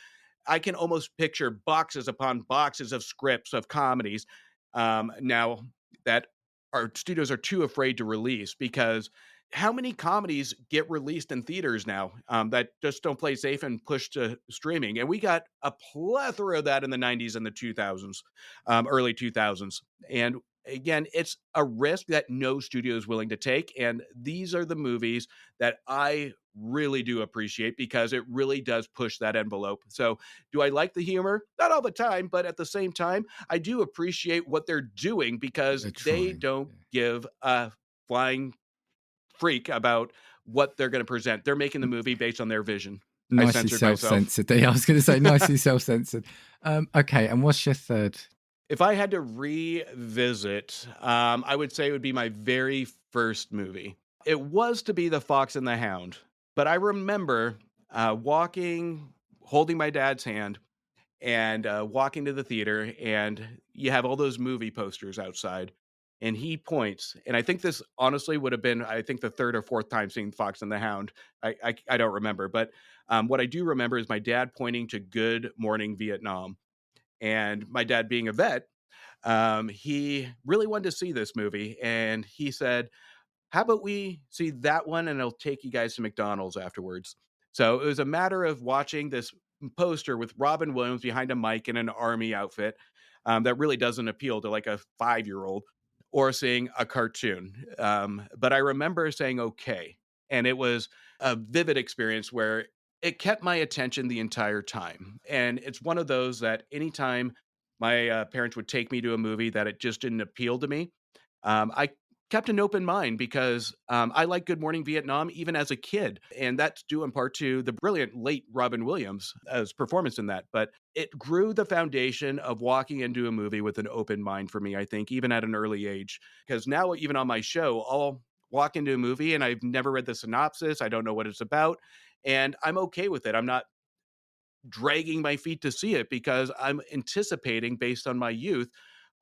I can almost picture boxes upon boxes of scripts of comedies now that our studios are too afraid to release, because how many comedies get released in theaters now that just don't play safe and push to streaming? And we got a plethora of that in the 90s and the 2000s, early 2000s. And again, it's a risk that no studio is willing to take. And these are the movies that I really do appreciate because it really does push that envelope. So, do I like the humor? Not all the time, but at the same time, I do appreciate what they're doing because They're they trying. don't Yeah. give a flying freak about what they're going to present. They're making the movie based on their vision. I Nicely censored myself. self-censored. I was going to say nicely self-censored. Okay, and what's your third? If I had to revisit, I would say it would be my very first movie. It was to be The Fox and the Hound, but I remember walking, holding my dad's hand, and walking to the theater, and you have all those movie posters outside, and he points, and I think this honestly would have been, I think, the third or fourth time seeing Fox and the Hound. I don't remember, but what I do remember is my dad pointing to Good Morning Vietnam, and my dad being a vet, he really wanted to see this movie, and he said, how about we see that one and I'll take you guys to McDonald's afterwards? So it was a matter of watching this poster with Robin Williams behind a mic in an army outfit that really doesn't appeal to like a 5-year-old, or seeing a cartoon. But I remember saying, okay. And it was a vivid experience where it kept my attention the entire time. And it's one of those that anytime my parents would take me to a movie that it just didn't appeal to me, I kept an open mind because I like Good Morning Vietnam even as a kid. And that's due in part to the brilliant late Robin Williams as performance in that. But it grew the foundation of walking into a movie with an open mind for me, I think, even at an early age. Because now, even on my show, I'll walk into a movie and I've never read the synopsis. I don't know what it's about. And I'm okay with it. I'm not dragging my feet to see it because I'm anticipating based on my youth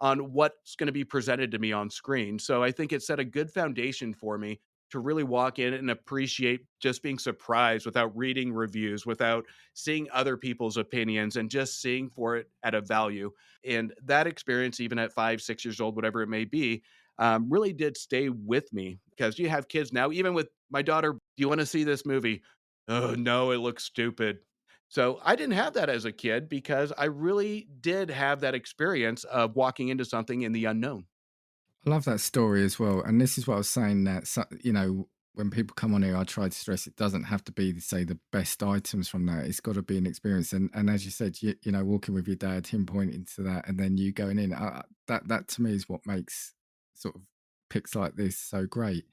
on what's going to be presented to me on screen. So I think it set a good foundation for me to really walk in and appreciate just being surprised without reading reviews, without seeing other people's opinions, and just seeing for it at a value. And that experience, even at 5, 6 years old, whatever it may be, really did stay with me because you have kids now, even with my daughter. Do you want to see this movie? Oh, no, it looks stupid. So I didn't have that as a kid because I really did have that experience of walking into something in the unknown. I love that story as well. And this is what I was saying that, when people come on here, I try to stress it doesn't have to be, say, the best items from that. It's got to be an experience. And as you said, walking with your dad, him pointing to that, and then you going in, that to me is what makes sort of picks like this so great.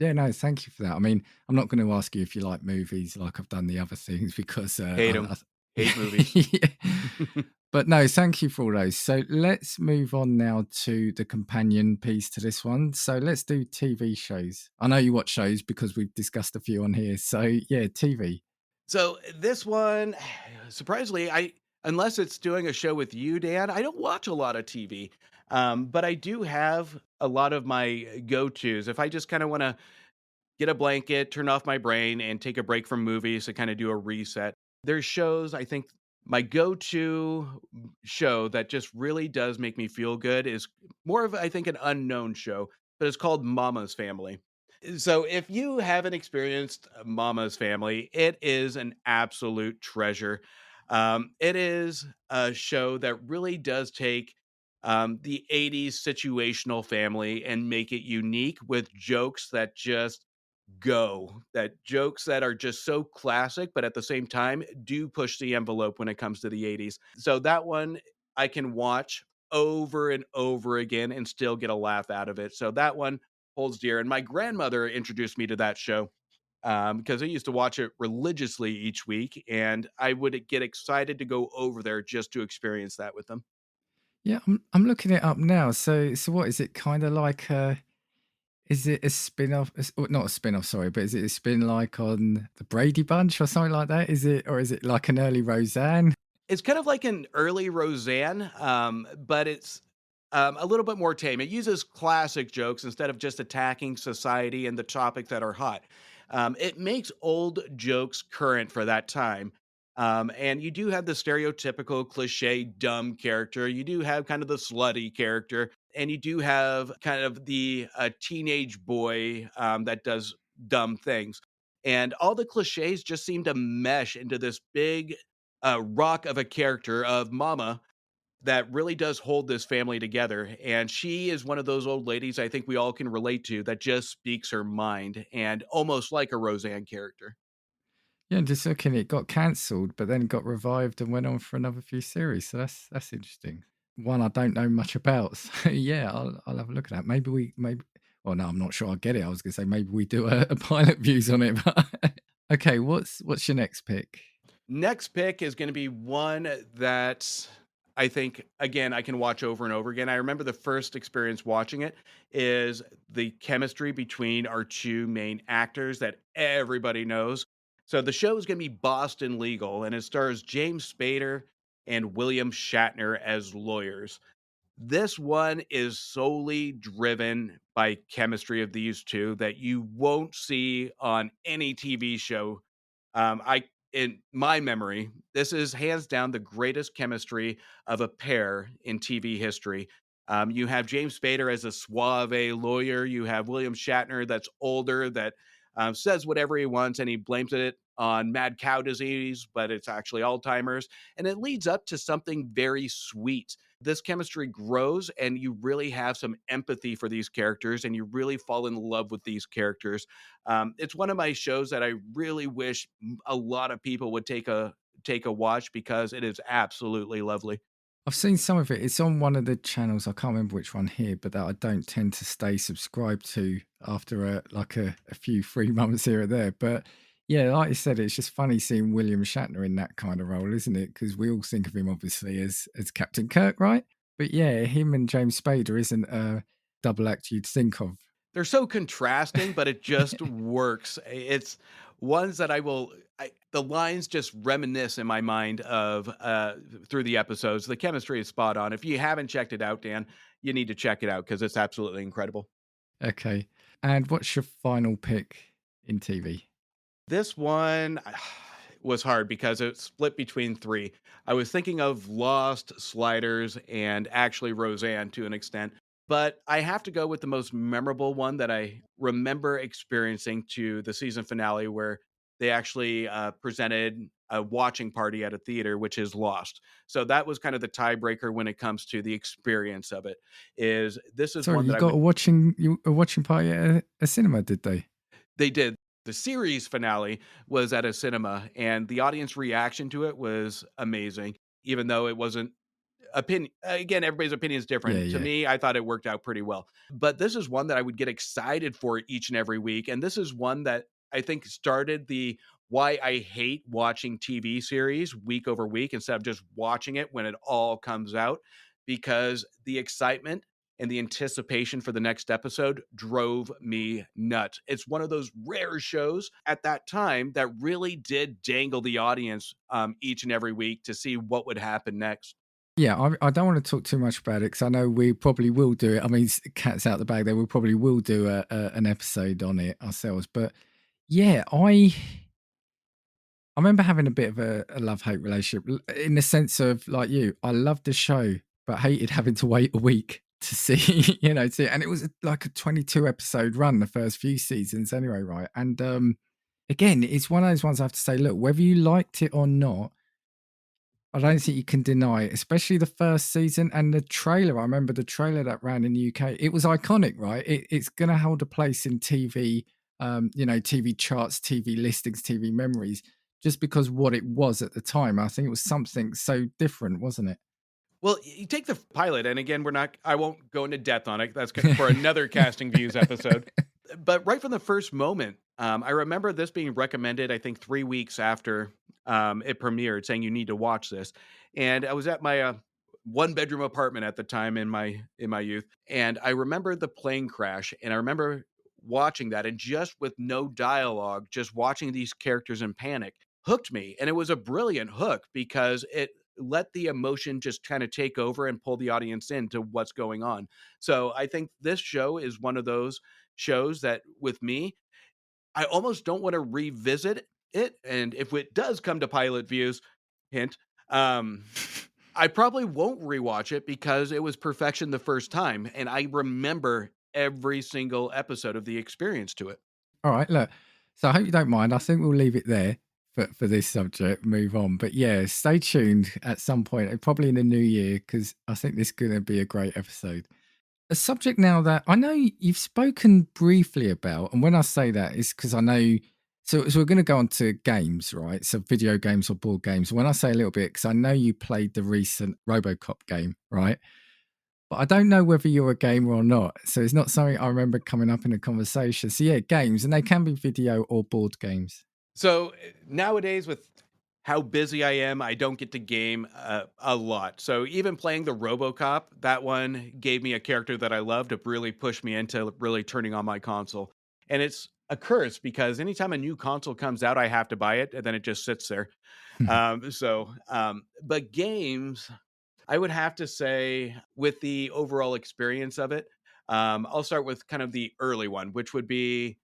Yeah, no, thank you for that. I mean, I'm not going to ask you if you like movies like I've done the other things because Hate them. Hate movies. Yeah. But no, thank you for all those. So let's move on now to the companion piece to this one. So let's do TV shows. I know you watch shows because we've discussed a few on here. So yeah, TV. So this one, surprisingly, unless it's doing a show with you, Dan, I don't watch a lot of TV. But I do have a lot of my go-tos. If I just kind of want to get a blanket, turn off my brain, and take a break from movies to kind of do a reset. There's shows, I think my go-to show that just really does make me feel good is more of, I think, an unknown show, but it's called Mama's Family. So if you haven't experienced Mama's Family, it is an absolute treasure. It is a show that really does take the 80s situational family and make it unique with jokes that just go. That jokes that are just so classic, but at the same time do push the envelope when it comes to the 80s. So that one I can watch over and over again and still get a laugh out of it. So that one holds dear. And my grandmother introduced me to that show because I used to watch it religiously each week, and I would get excited to go over there just to experience that with them. Yeah, I'm looking it up now. So what is it? Kind of like is it a spin-off? Not a spin-off, sorry, but is it a spin like on the Brady Bunch or something like that? Is it, or is it like an early Roseanne? It's kind of like an early Roseanne, but it's a little bit more tame. It uses classic jokes instead of just attacking society and the topics that are hot. It makes old jokes current for that time. And you do have the stereotypical cliche dumb character. You do have kind of the slutty character, and you do have kind of the teenage boy that does dumb things. And all the cliches just seem to mesh into this big rock of a character of Mama that really does hold this family together. And she is one of those old ladies I think we all can relate to that just speaks her mind and almost like a Roseanne character. Yeah, just looking, it got cancelled, but then got revived and went on for another few series. So that's interesting. One I don't know much about. So yeah, I'll have a look at that. Maybe. Well, no, I'm not sure I'll get it. I was going to say maybe we do a pilot views on it. But okay, what's your next pick? Next pick is going to be one that I think, again, I can watch over and over again. I remember the first experience watching it is the chemistry between our two main actors that everybody knows. So the show is going to be Boston Legal, and it stars James Spader and William Shatner as lawyers. This one is solely driven by chemistry of these two that you won't see on any TV show. I in my memory, this is hands down the greatest chemistry of a pair in TV history. You have James Spader as a suave lawyer. You have William Shatner that's older, that says whatever he wants, and he blames it on mad cow disease, but it's actually Alzheimer's. And it leads up to something very sweet. This chemistry grows, and you really have some empathy for these characters, and you really fall in love with these characters. It's one of my shows that I really wish a lot of people would take a watch because it is absolutely lovely. I've seen some of it. It's on one of the channels. I can't remember which one here, but that I don't tend to stay subscribed to after a few free months here or there. But yeah, like you said, it's just funny seeing William Shatner in that kind of role, isn't it? Because we all think of him obviously as Captain Kirk, right? But yeah, him and James Spader isn't a double act you'd think of. They're so contrasting, but it just works. It's ones that the lines just reminisce in my mind of through the episodes. The chemistry is spot on. If you haven't checked it out, Dan, you need to check it out because it's absolutely incredible. Okay. And what's your final pick in TV? This one was hard because it's split between three. I was thinking of Lost, Sliders, and actually Roseanne to an extent. But I have to go with the most memorable one that I remember experiencing to the season finale, where they actually presented a watching party at a theater, which is Lost. So that was kind of the tiebreaker when it comes to the experience of it. This is Sorry, one you that I got would a watching party at a cinema, did they? They did. The series finale was at a cinema, and the audience reaction to it was amazing, even though it wasn't opinion. Again, everybody's opinion is Yeah, different. To yeah. me, I thought it worked out pretty well. But this is one that I would get excited for each and every week. And this is one that I think started the why I hate watching TV series week over week instead of just watching it when it all comes out, because the excitement and the anticipation for the next episode drove me nuts. It's one of those rare shows at that time that really did dangle the audience each and every week to see what would happen next. Yeah, I don't want to talk too much about it because I know we probably will do it. I mean, cat's out the bag there. We probably will do an episode on it ourselves. But yeah, I remember having a bit of a love-hate relationship in the sense of, like you, I loved the show, but hated having to wait a week to see, and it was like a 22 episode run, the first few seasons anyway, right? And again, it's one of those ones I have to say, look, whether you liked it or not, I don't think you can deny it, especially the first season and the trailer. I remember the trailer that ran in the UK. It was iconic, right? It's going to hold a place in TV TV charts, TV listings, TV memories, just because what it was at the time. I think it was something so different, wasn't it? Well, you take the pilot, and again, I won't go into depth on it. That's for another Casting Views episode. But right from the first moment, I remember this being recommended, I think 3 weeks after it premiered, saying you need to watch this. And I was at my one bedroom apartment at the time in my youth, and I remember the plane crash, and I remember watching that, and just with no dialogue, just watching these characters in panic hooked me. And it was a brilliant hook because it let the emotion just kind of take over and pull the audience into what's going on. So I think this show is one of those shows that, with me, I almost don't want to revisit it. And if it does come to pilot views, hint, um, I probably won't rewatch it because it was perfection the first time. And I remember every single episode of the experience to it. All right, look. So I hope you don't mind. I think we'll leave it there for this subject. Move on, but yeah, stay tuned at some point, probably in the new year, because I think this is going to be a great episode. A subject now that I know you've spoken briefly about, and when I say that, it's because I know. So we're going to go on to games, right? So video games or board games. When I say a little bit, because I know you played the recent RoboCop game, right? But I don't know whether you're a gamer or not. So it's not something I remember coming up in a conversation. So yeah, games, and they can be video or board games. So nowadays, with how busy I am, I don't get to game a lot. So even playing the RoboCop, that one gave me a character that I love to really push me into really turning on my console. And it's a curse because anytime a new console comes out, I have to buy it, and then it just sits there. But games, I would have to say, with the overall experience of it, I'll start with kind of the early one, which would be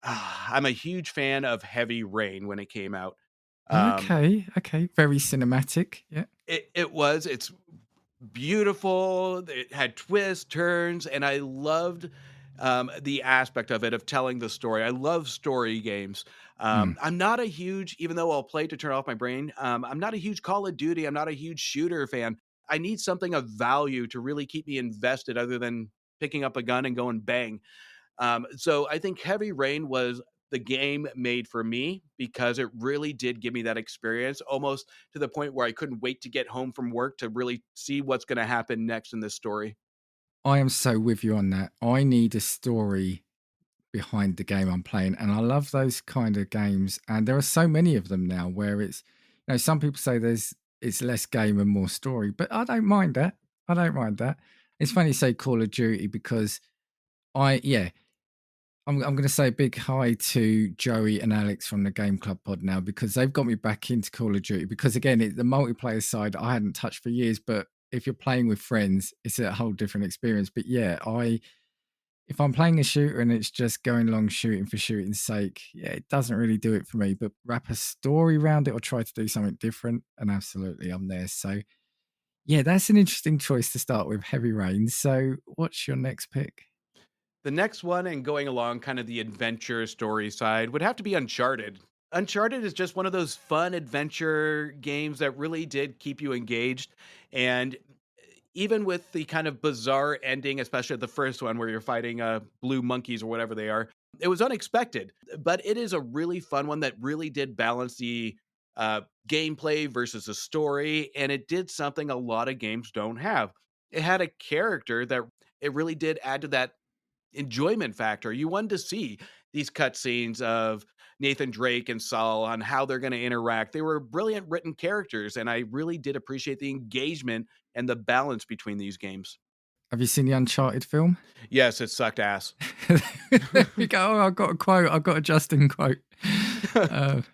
I'm a huge fan of Heavy Rain when it came out. Um, Okay. Very cinematic. Yeah. it's beautiful. It had twists, turns, and I loved the aspect of it of telling the story. I love story games. Mm. I'm not a huge, even though I'll play to turn off my brain, I'm not a huge Call of Duty. I'm not a huge shooter fan. I need something of value to really keep me invested other than picking up a gun and going bang. So I think Heavy Rain was the game made for me because it really did give me that experience, almost to the point where I couldn't wait to get home from work to really see what's going to happen next in this story. I am so with you on that. I need a story behind the game I'm playing, and I love those kind of games. And there are so many of them now where some people say it's less game and more story, but I don't mind that. I don't mind that. It's funny you say Call of Duty because I'm going to say a big hi to Joey and Alex from the Game Club Pod now because they've got me back into Call of Duty. Because again, the multiplayer side I hadn't touched for years, but if you're playing with friends, it's a whole different experience. But yeah, if I'm playing a shooter and it's just going along shooting for shooting's sake, yeah, it doesn't really do it for me. But wrap a story around it or try to do something different, and absolutely, I'm there. So yeah, that's an interesting choice to start with, Heavy Rain. So what's your next pick? The next one, and going along kind of the adventure story side, would have to be Uncharted. Uncharted is just one of those fun adventure games that really did keep you engaged. And even with the kind of bizarre ending, especially the first one where you're fighting blue monkeys or whatever they are, it was unexpected. But it is a really fun one that really did balance the gameplay versus the story. And it did something a lot of games don't have. It had a character that it really did add to that enjoyment factor. You wanted to see these cutscenes of Nathan Drake and Saul on how they're going to interact. They were brilliant written characters, and I really did appreciate the engagement and the balance between these games. Have you seen the Uncharted film? Yes, it sucked ass. There we go. Oh, I've got a quote. I've got a Justin quote. I've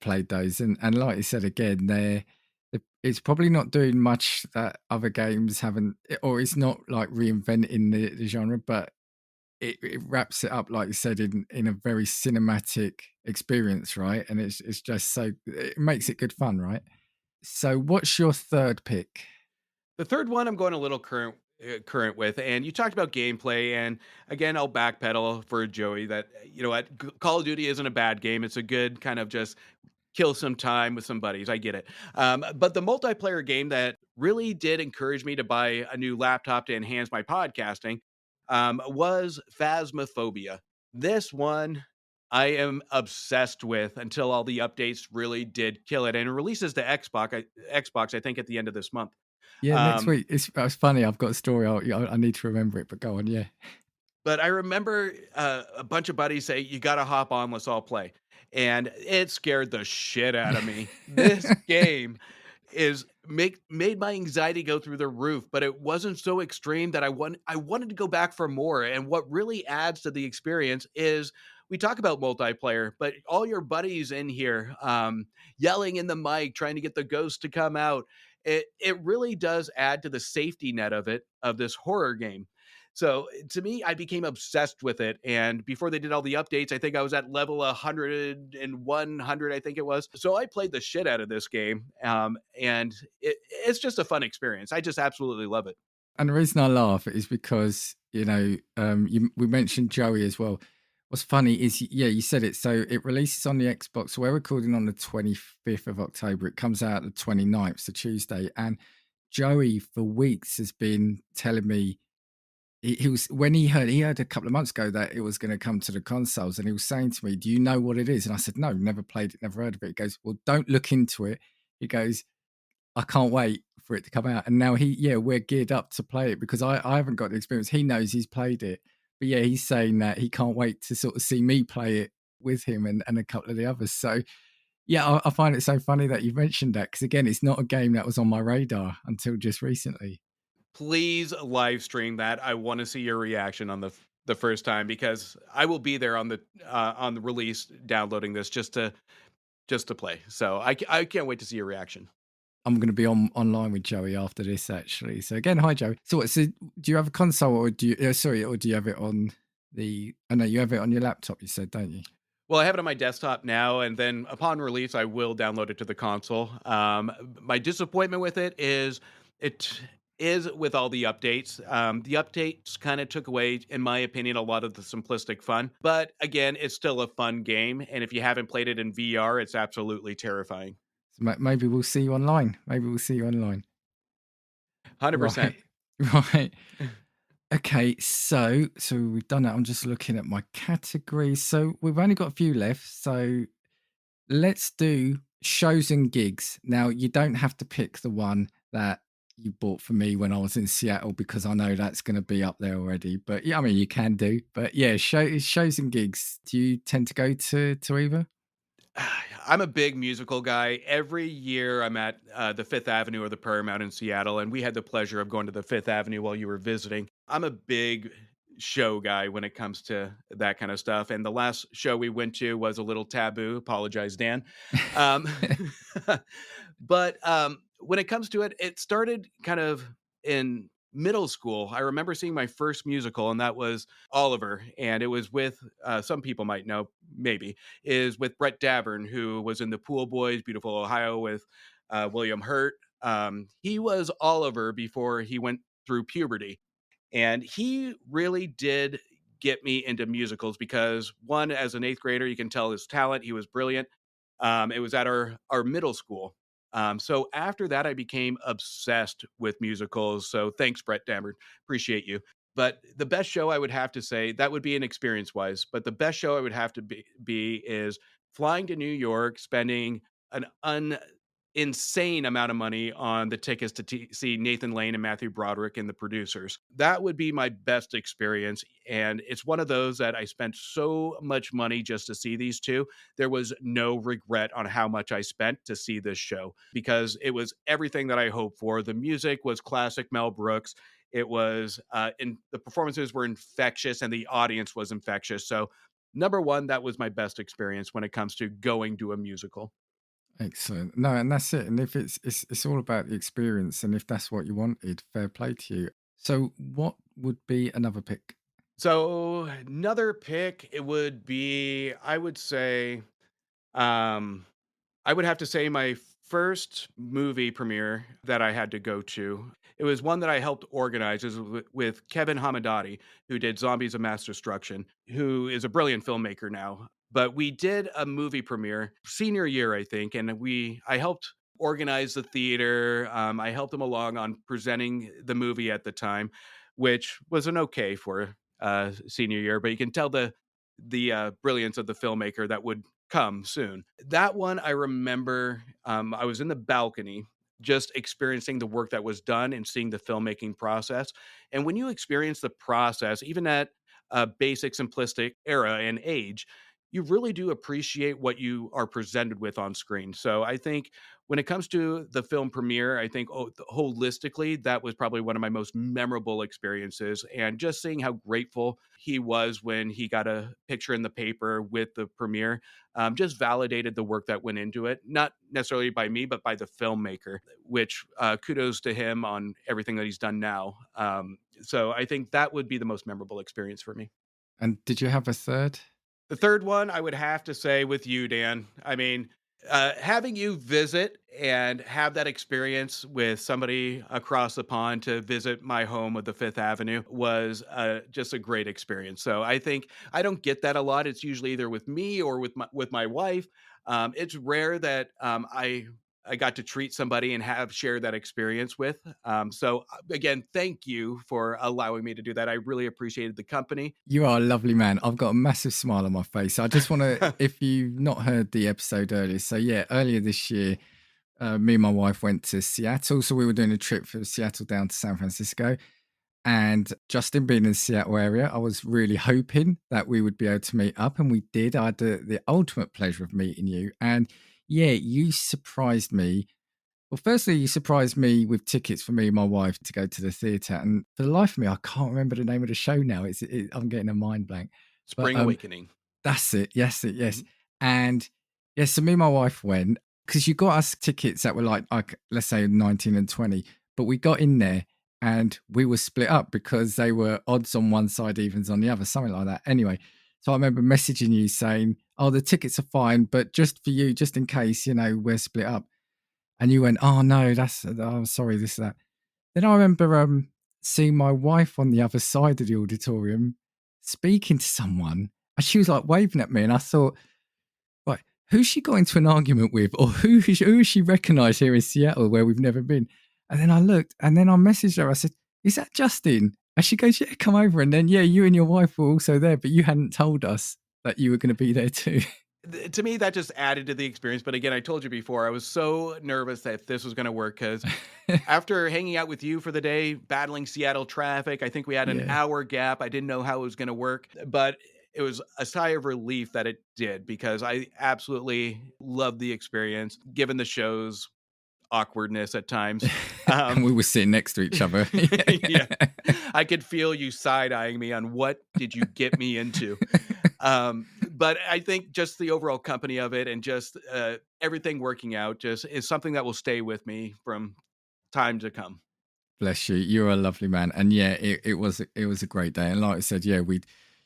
played those, and like you said again, it's probably not doing much that other games haven't, or it's not like reinventing the genre, but it wraps it up, like you said, in a very cinematic experience, right? And it's just so it makes it good fun, right? So, what's your third pick? The third one I'm going a little current with, and you talked about gameplay, and again, I'll backpedal for Joey that, Call of Duty isn't a bad game. It's a good kind of just kill some time with some buddies. I get it. But the multiplayer game that really did encourage me to buy a new laptop to enhance my podcasting was Phasmophobia. This one I am obsessed with until all the updates really did kill it, and it releases to Xbox, I think, at the end of this month. Yeah, next Um, week. It's funny. I've got a story. I need to remember it, but go on. Yeah. But I remember a bunch of buddies say, "You gotta hop on, let's all play." And it scared the shit out of me. This game is made my anxiety go through the roof, but it wasn't so extreme that I wanted to go back for more. And what really adds to the experience is we talk about multiplayer, but all your buddies in here yelling in the mic, trying to get the ghost to come out. It really does add to the safety net of this horror game. So to me, I became obsessed with it. And before they did all the updates, I think I was at level 100 and 100, I think it was. So I played the shit out of this game. And it's just a fun experience. I just absolutely love it. And the reason I laugh is because, we mentioned Joey as well. What's funny is, yeah, you said it. So it releases on the Xbox. So we're recording on the 25th of October. It comes out the 29th, so Tuesday. And Joey, for weeks, has been telling me, he was, when he heard a couple of months ago that it was going to come to the consoles, and he was saying to me, "Do you know what it is?" And I said, "No, never played it, never heard of it." He goes, "Well, don't look into it." He goes, "I can't wait for it to come out." And now we're geared up to play it because I haven't got the experience. He knows he's played it, but yeah, he's saying that he can't wait to sort of see me play it with him and a couple of the others. So yeah, I find it so funny that you mentioned that, because again, it's not a game that was on my radar until just recently. Please live stream that. I want to see your reaction on the first time, because I will be there on the release downloading this just to play. So I can't wait to see your reaction. I'm going to be online with Joey after this, actually. So again, hi Joey. So do you have a console, or do you? Or do you have it on the? I know you have it on your laptop. You said, don't you? Well, I have it on my desktop now, and then upon release, I will download it to the console. My disappointment with it is with all the updates. The updates kind of took away, in my opinion, a lot of the simplistic fun. But again, it's still a fun game, and if you haven't played it in VR, it's absolutely terrifying. So maybe we'll see you online. Maybe we'll see you online. 100%. Right, right. Okay, so we've done that. I'm just looking at my categories. So we've only got a few left. So let's do shows and gigs. Now, you don't have to pick the one that you bought for me when I was in Seattle, because I know that's going to be up there already. But yeah, I mean, you can do. But yeah, shows and gigs. Do you tend to go to either? I'm a big musical guy. Every year I'm at the Fifth Avenue or the Paramount in Seattle, and we had the pleasure of going to the Fifth Avenue while you were visiting. I'm a big show guy when it comes to that kind of stuff. And the last show we went to was a little taboo. Apologize, Dan. Um, but when it comes to it, it started kind of in middle school. I remember seeing my first musical, and that was Oliver. And it was with, some people might know, maybe, is with Brett Davern, who was in the Pool Boys, Beautiful Ohio, with William Hurt. He was Oliver before he went through puberty. And he really did get me into musicals because, one, as an eighth grader, you can tell his talent. He was brilliant. It was at our middle school. So after that, I became obsessed with musicals. So thanks, Brett Dammert. Appreciate you. But the best show I would have to say, that would be an experience wise, but the best show I would have to be is flying to New York, spending an insane amount of money on the tickets to see Nathan Lane and Matthew Broderick and the producers. That would be my best experience. And it's one of those that I spent so much money just to see these two. There was no regret on how much I spent to see this show, because it was everything that I hoped for. The music was classic Mel Brooks. It was, and the performances were infectious, and the audience was infectious. So, number one, that was my best experience when it comes to going to a musical. Excellent. No, and that's it. And if it's all about the experience, and if that's what you wanted, fair play to you. So, what would be another pick? So another pick, it would be, I would say, um, I would have to say my first movie premiere that I had to go to. It was one that I helped organize. It was with Kevin Hamadadi, who did Zombies of Mass Destruction, who is a brilliant filmmaker now. But we did a movie premiere senior year, I think, and I helped organize the theater. I helped him along on presenting the movie at the time. which was an okay for senior year, but you can tell the brilliance of the filmmaker that would come soon. That one I remember, I was in the balcony just experiencing the work that was done and seeing the filmmaking process. And when you experience the process, even at a basic, simplistic era and age, you really do appreciate what you are presented with on screen. So I think when it comes to the film premiere, I think holistically, that was probably one of my most memorable experiences. And just seeing how grateful he was when he got a picture in the paper with the premiere just validated the work that went into it, not necessarily by me, but by the filmmaker, which kudos to him on everything that he's done now. So I think that would be the most memorable experience for me. And did you have a third? The third one, I would have to say with you, Dan. I mean, having you visit and have that experience with somebody across the pond to visit my home of the Fifth Avenue was just a great experience. So I think I don't get that a lot. It's usually either with me or with my wife. It's rare that I got to treat somebody and have shared that experience with. So again, thank you for allowing me to do that. I really appreciated the company. You are a lovely man. I've got a massive smile on my face. I just want to, if you've not heard the episode earlier, so yeah, earlier this year, me and my wife went to Seattle. So we were doing a trip from Seattle down to San Francisco. And Justin being in the Seattle area, I was really hoping that we would be able to meet up. And we did. I had the ultimate pleasure of meeting you. And yeah, you surprised me. Well, firstly, you surprised me with tickets for me and my wife to go to the theatre. And for the life of me, I can't remember the name of the show now. I'm getting a mind blank. But Spring Awakening. that's it. Yes, yes. Mhm. And yes, so me and my wife went because you got us tickets that were like let's say 19 and 20, but we got in there and we were split up because they were odds on one side, evens on the other, something like that. Anyway, so I remember messaging you saying, "Oh, the tickets are fine, but just for you, just in case, we're split up." And you went, "Oh no, oh sorry, this that." Then I remember seeing my wife on the other side of the auditorium speaking to someone, and she was like waving at me, and I thought, right, who's she got into an argument with, or who is she recognised here in Seattle where we've never been? And then I looked, and then I messaged her. I said, "Is that Justin?" And she goes, "Yeah, come over." And then yeah, you and your wife were also there, but you hadn't told us that you were going to be there too. To me, that just added to the experience. But again, I told you before, I was so nervous that this was going to work because after hanging out with you for the day, battling Seattle traffic, I think we had an Yeah. hour gap. I didn't know how it was going to work, but it was a sigh of relief that it did because I absolutely loved the experience, given the show's awkwardness at times. And Um, we were sitting next to each other. yeah, I could feel you side eyeing me on what did you get me into. But I think just the overall company of it and just everything working out just is something that will stay with me from time to come. Bless you. You're a lovely man. And yeah, it was a great day. And like I said, yeah,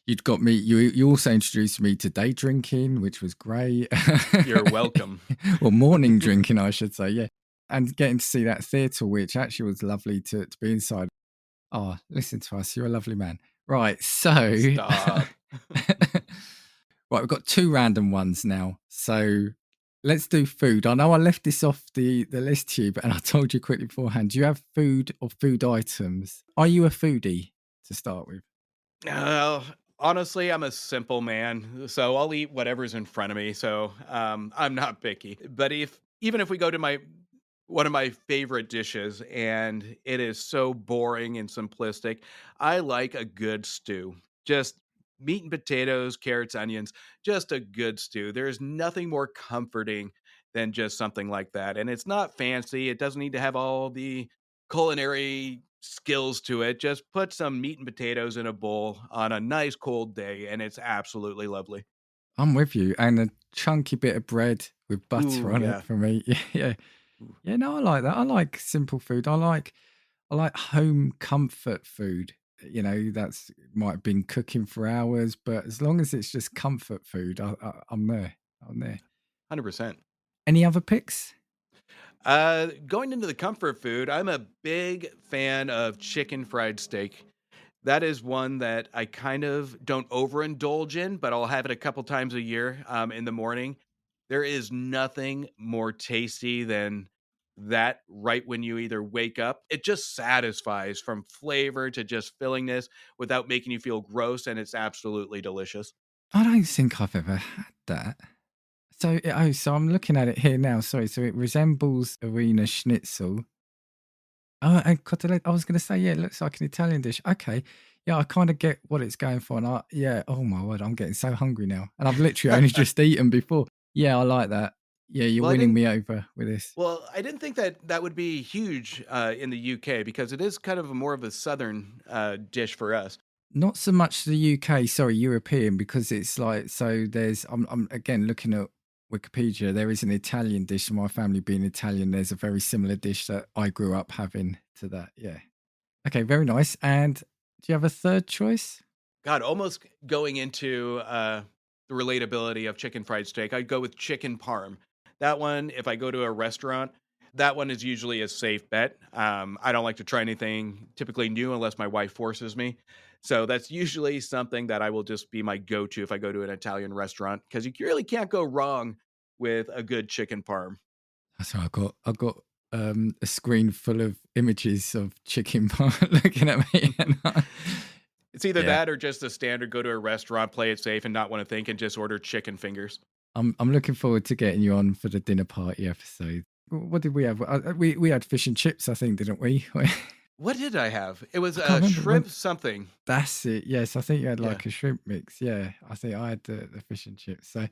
you'd got me. You also introduced me to day drinking, which was great. You're welcome. Or morning drinking, I should say. Yeah, and getting to see that theatre, which actually was lovely to be inside. Oh, listen to us. You're a lovely man. Right. So, Stop. right, we've got two random ones now. So let's do food. I know I left this off the list to you, but and I told you quickly beforehand. Do you have food or food items? Are you a foodie to start with? Uh, Honestly, I'm a simple man, so I'll eat whatever's in front of me. So I'm not picky. But if even if we go to my one of my favorite dishes and it is so boring and simplistic, I like a good stew. Just meat and potatoes, carrots, onions, just a good stew. There's nothing more comforting than just something like that. And it's not fancy. It doesn't need to have all the culinary skills to it. Just put some meat and potatoes in a bowl on a nice cold day, and it's absolutely lovely. I'm with you. And a chunky bit of bread with butter Ooh, on it yeah. for me. Yeah, yeah. Ooh, Yeah, no, I like that. I like simple food. I like home comfort food. That's might have been cooking for hours, but as long as it's just comfort food, I'm there. I'm there. 100%. Any other picks? Going into the comfort food, I'm a big fan of chicken fried steak. That is one that I kind of don't overindulge in, but I'll have it a couple times a year in the morning. There is nothing more tasty than that right when you either wake up. It just satisfies from flavor to just fillingness without making you feel gross, and it's absolutely delicious. I don't think I've ever had that. So I'm looking at it here now. Sorry, so it resembles arena schnitzel. Oh, and cotolette. I was going to say, yeah, it looks like an Italian dish. Okay, yeah, I kind of get what it's going for, and yeah, oh my word, I'm getting so hungry now, and I've literally only just eaten before. Yeah, I like that. Yeah, you're Well, I winning didn't me over with this. Well, I didn't think that that would be huge in the UK because it is kind of more of a southern dish for us. Not so much the UK, sorry, European, because it's like so. I'm again looking at Wikipedia. There is an Italian dish. My family being Italian, there's a very similar dish that I grew up having to that. Yeah. Okay, very nice. And do you have a third choice? God, almost going into the relatability of chicken fried steak, I'd go with chicken parm. That one, if I go to a restaurant, that one is usually a safe bet. I don't like to try anything typically new unless my wife forces me. So that's usually something that I will just be my go-to if I go to an Italian restaurant because you really can't go wrong with a good chicken parm. So I got a screen full of images of chicken pie looking at me. It's either Yeah, that or just a standard go to a restaurant, play it safe, and not want to think, and just order chicken fingers. I'm looking forward to getting you on for the dinner party episode. What did we have? We had fish and chips, I think, didn't we? What did I have? It was I can't remember when. shrimp something. That's it. Yes, I think you had Yeah. like a shrimp mix. Yeah, I think I had the fish and chips. So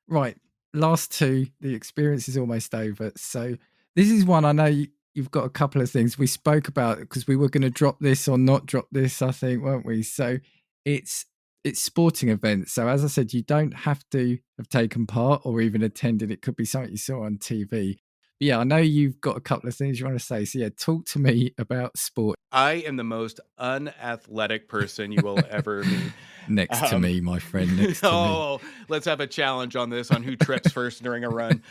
right, last two. The experience is almost over. So this is one I know you've got a couple of things we spoke about because we were going to drop this or not drop this, I think, weren't we? So it's it's sporting events. So as I said, you don't have to have taken part or even attended. It could be something you saw on TV. But yeah, I know you've got a couple of things you want to say. So yeah, talk to me about sport. I am the most unathletic person you will ever meet. Next to Um, me, my friend, next to me. oh, let's have a challenge on this on who trips first during a run.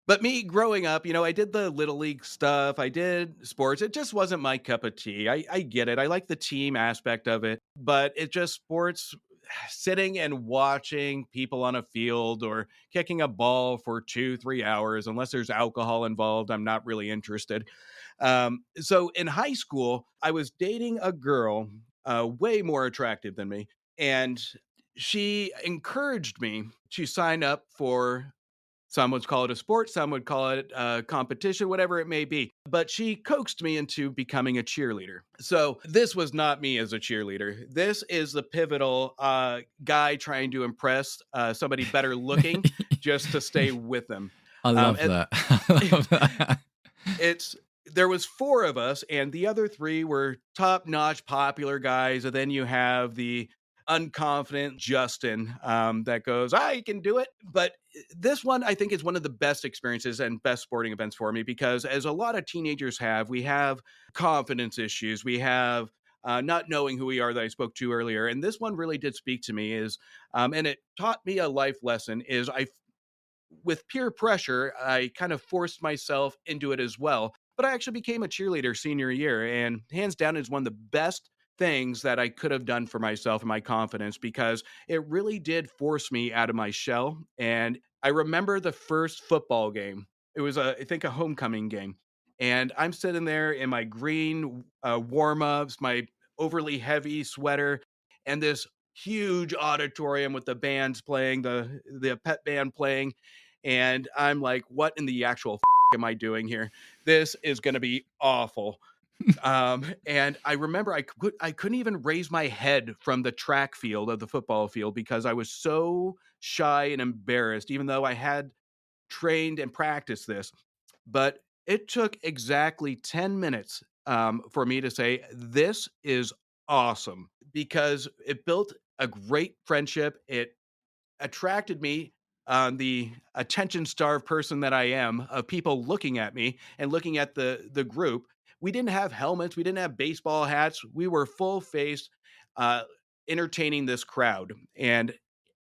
But me growing up, I did the little league stuff. I did sports. It just wasn't my cup of tea. I get it. I like the team aspect of it, but it just sports sitting and watching people on a field or kicking a ball for 2, 3 hours, unless there's alcohol involved, I'm not really interested. So in high school, I was dating a girl way more attractive than me. And she encouraged me to sign up for some would call it a sport, some would call it a competition, whatever it may be. But she coaxed me into becoming a cheerleader. So this was not me as a cheerleader. This is the pivotal guy trying to impress somebody better looking just to stay with them. I love And that. I love that. it's there was four of us, and the other three were top-notch popular guys. And then you have the unconfident Justin that goes, I can do it. But this one, I think, is one of the best experiences and best sporting events for me because, as a lot of teenagers have, we have confidence issues. We have not knowing who we are that I spoke to earlier. And this one really did speak to me and it taught me a life lesson is with peer pressure, I kind of forced myself into it as well. But I actually became a cheerleader senior year, and hands down is one of the best things that I could have done for myself and my confidence because it really did force me out of my shell. And I remember the first football game. It was I think a homecoming game. And I'm sitting there in my green warm ups, my overly heavy sweater, and this huge auditorium with the bands playing, the pet band playing, and I'm like, "What in the actual am I doing here? This is going to be awful." And I remember I couldn't even raise my head from the track field of the football field because I was so shy and embarrassed, even though I had trained and practiced this. But it took exactly 10 minutes for me to say, "This is awesome," because it built a great friendship. It attracted me the attention starved person that I am of people looking at me and looking at the group. We didn't have helmets, we didn't have baseball hats. We were full faced uh, entertaining this crowd. And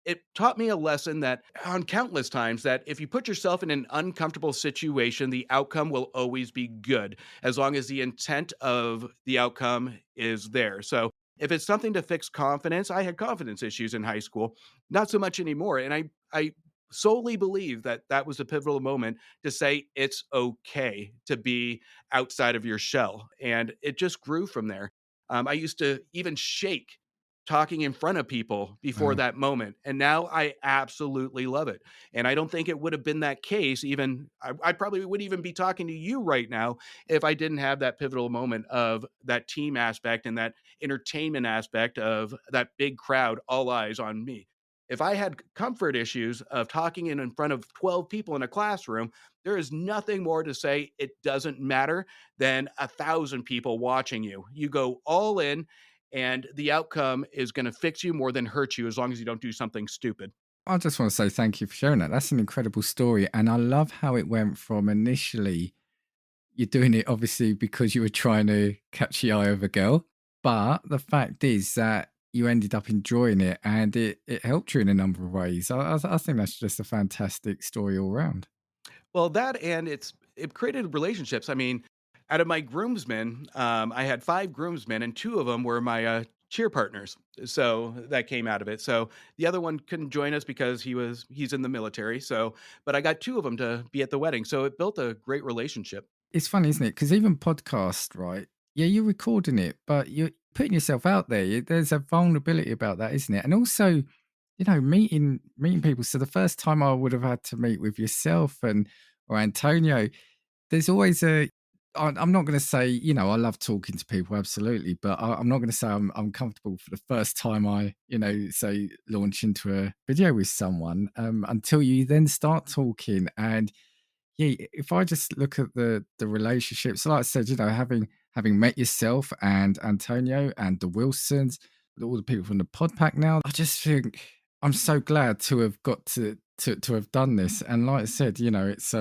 it taught me a lesson that on countless times that if you put yourself in an uncomfortable situation, the outcome will always be good as long as the intent of the outcome is there. So if it's something to fix confidence, I had confidence issues in high school, not so much anymore. And I solely believe that that was a pivotal moment to say it's okay to be outside of your shell. And it just grew from there. I used to even shake talking in front of people before Wow. that moment. And now I absolutely love it. And I don't think it would have been that case. Even I probably wouldn't even be talking to you right now if I didn't have that pivotal moment of that team aspect and that entertainment aspect of that big crowd, all eyes on me. If I had comfort issues of talking in front of 12 people in a classroom, there is nothing more to say it doesn't matter than 1,000 people watching you. You go all in, and the outcome is going to fix you more than hurt you as long as you don't do something stupid. I just want to say thank you for sharing that. That's an incredible story. And I love how it went from initially you're doing it obviously because you were trying to catch the eye of a girl. But the fact is that you ended up enjoying it and it helped you in a number of ways. I think that's just a fantastic story all round. Well, that and it created relationships. I mean, out of my groomsmen, I had 5 groomsmen, and 2 of them were my cheer partners. So that came out of it. So the other one couldn't join us because he's in the military. So, but I got 2 of them to be at the wedding. So it built a great relationship. It's funny, isn't it? Because even podcast, right? Yeah, you're recording it, but you're putting yourself out there. There's a vulnerability about that, isn't it? And also, meeting people. So the first time I would have had to meet with yourself and or Antonio, there's always I'm not going to say, I love talking to people, absolutely, but I'm not going to say I'm comfortable for the first time I, say launch into a video with someone until you then start talking. And yeah, if I just look at the relationships, like I said, having met yourself and Antonio and the Wilsons, all the people from the Podpack now, I just think I'm so glad to have got to have done this. And like I said, it's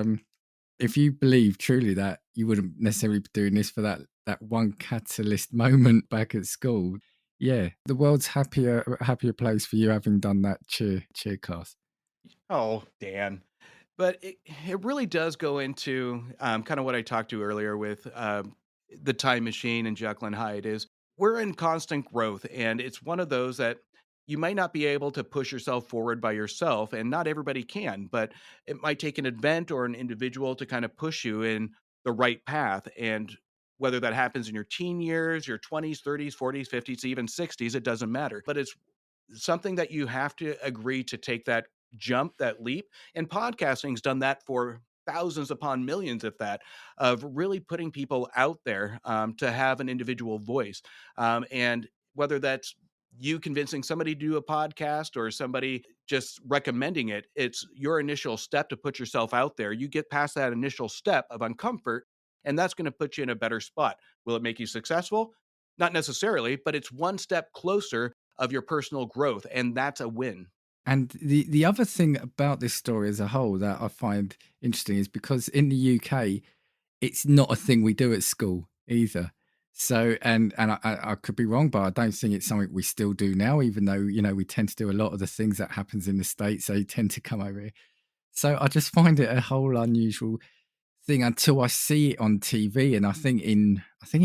if you believe truly that you wouldn't necessarily be doing this for that one catalyst moment back at school, yeah, the world's happier place for you having done that cheer class. Oh, Dan. But it really does go into kind of what I talked to earlier with the time machine and Jekyll and Hyde is we're in constant growth. And it's one of those that you might not be able to push yourself forward by yourself, and not everybody can, but it might take an event or an individual to kind of push you in the right path. And whether that happens in your teen years, your 20s, 30s, 40s, 50s, even 60s, it doesn't matter. But it's something that you have to agree to take that jump, that leap. And podcasting's done that for thousands upon millions, if that, of really putting people out there to have an individual voice. And whether that's you convincing somebody to do a podcast or somebody just recommending it, it's your initial step to put yourself out there. You get past that initial step of uncomfort, and that's going to put you in a better spot. Will it make you successful? Not necessarily, but it's one step closer of your personal growth, and that's a win. And the other thing about this story as a whole that I find interesting is because in the UK, it's not a thing we do at school either. So, and I could be wrong, but I don't think it's something we still do now, even though, we tend to do a lot of the things that happens in the States. They tend to come over here. So I just find it a whole unusual thing until I see it on TV. And I think in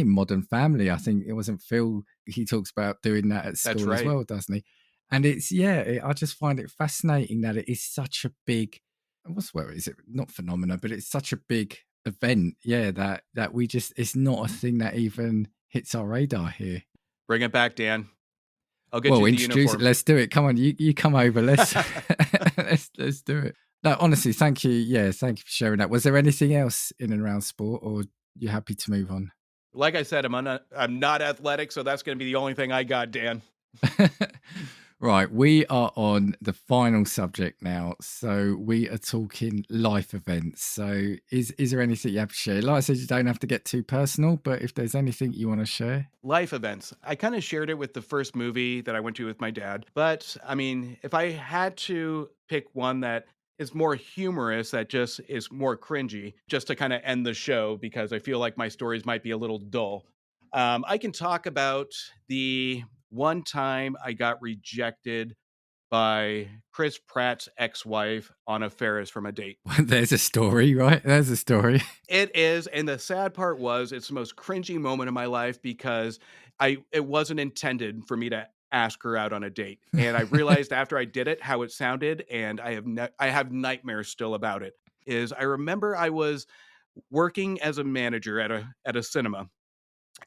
Modern Family, I think it wasn't Phil. He talks about doing that at That's school as right. well, doesn't he? And I just find it fascinating that it is such a big, what's the word? Is it not phenomena, but it's such a big event. Yeah, that we just it's not a thing that even hits our radar here. Bring it back, Dan. I'll get Well, you the introduce it. uniform. Let's do it. Come on, you come over. Let's let's do it. No, honestly, thank you. Yeah, thank you for sharing that. Was there anything else in and around sport, or you happy to move on? Like I said, I'm not athletic, so that's going to be the only thing I got, Dan. Right, we are on the final subject now. So we are talking life events. So is there anything you have to share? Like I said, you don't have to get too personal, but if there's anything you want to share. Life events. I kind of shared it with the first movie that I went to with my dad. But I mean, if I had to pick one that is more humorous, that just is more cringy, just to kind of end the show, because I feel like my stories might be a little dull. I can talk about the one time I got rejected by Chris Pratt's ex-wife on a Ferris from a date. There's a story, right? There's a story. It is, and the sad part was it's the most cringy moment of my life because it wasn't intended for me to ask her out on a date. And I realized after I did it how it sounded, and I have nightmares still about it. Is I remember I was working as a manager at a cinema,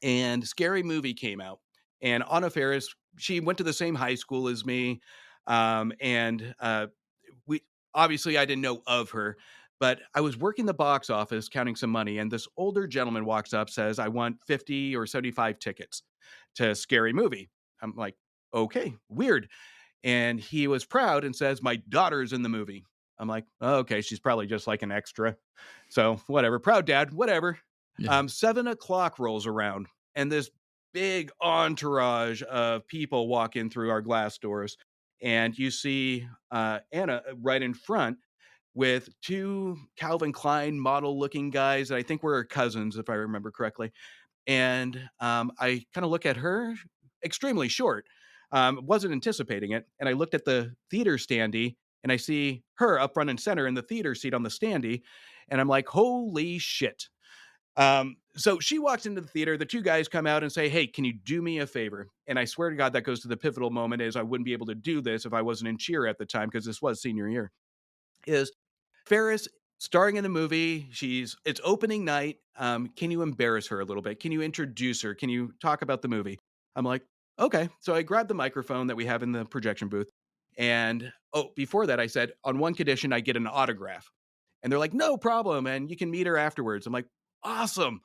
and Scary Movie came out. And Anna Faris, she went to the same high school as me, and we obviously I didn't know of her, but I was working the box office counting some money, and this older gentleman walks up, says, "I want 50 or 75 tickets to Scary Movie." I'm like, "Okay, weird." And he was proud and says, "My daughter's in the movie." I'm like, "Oh, okay, she's probably just like an extra." So whatever, proud dad, whatever. Yeah. 7 o'clock rolls around, and this big entourage of people walk in through our glass doors, and you see Anna right in front with two Calvin Klein model looking guys that I think were her cousins, if I remember correctly. And I kind of look at her, extremely short, wasn't anticipating it. And I looked at the theater standee, and I see her up front and center in the theater seat on the standee. And I'm like, holy shit. So she walks into the theater. The two guys come out and say, "Hey, can you do me a favor?" And I swear to God, that goes to the pivotal moment, is I wouldn't be able to do this if I wasn't in cheer at the time, because this was senior year. Is Ferris starring in the movie? It's opening night. Can you embarrass her a little bit? Can you introduce her? Can you talk about the movie? I'm like, okay. So I grabbed the microphone that we have in the projection booth. And before that, I said, on one condition, I get an autograph. And they're like, "No problem. And you can meet her afterwards." I'm like, awesome.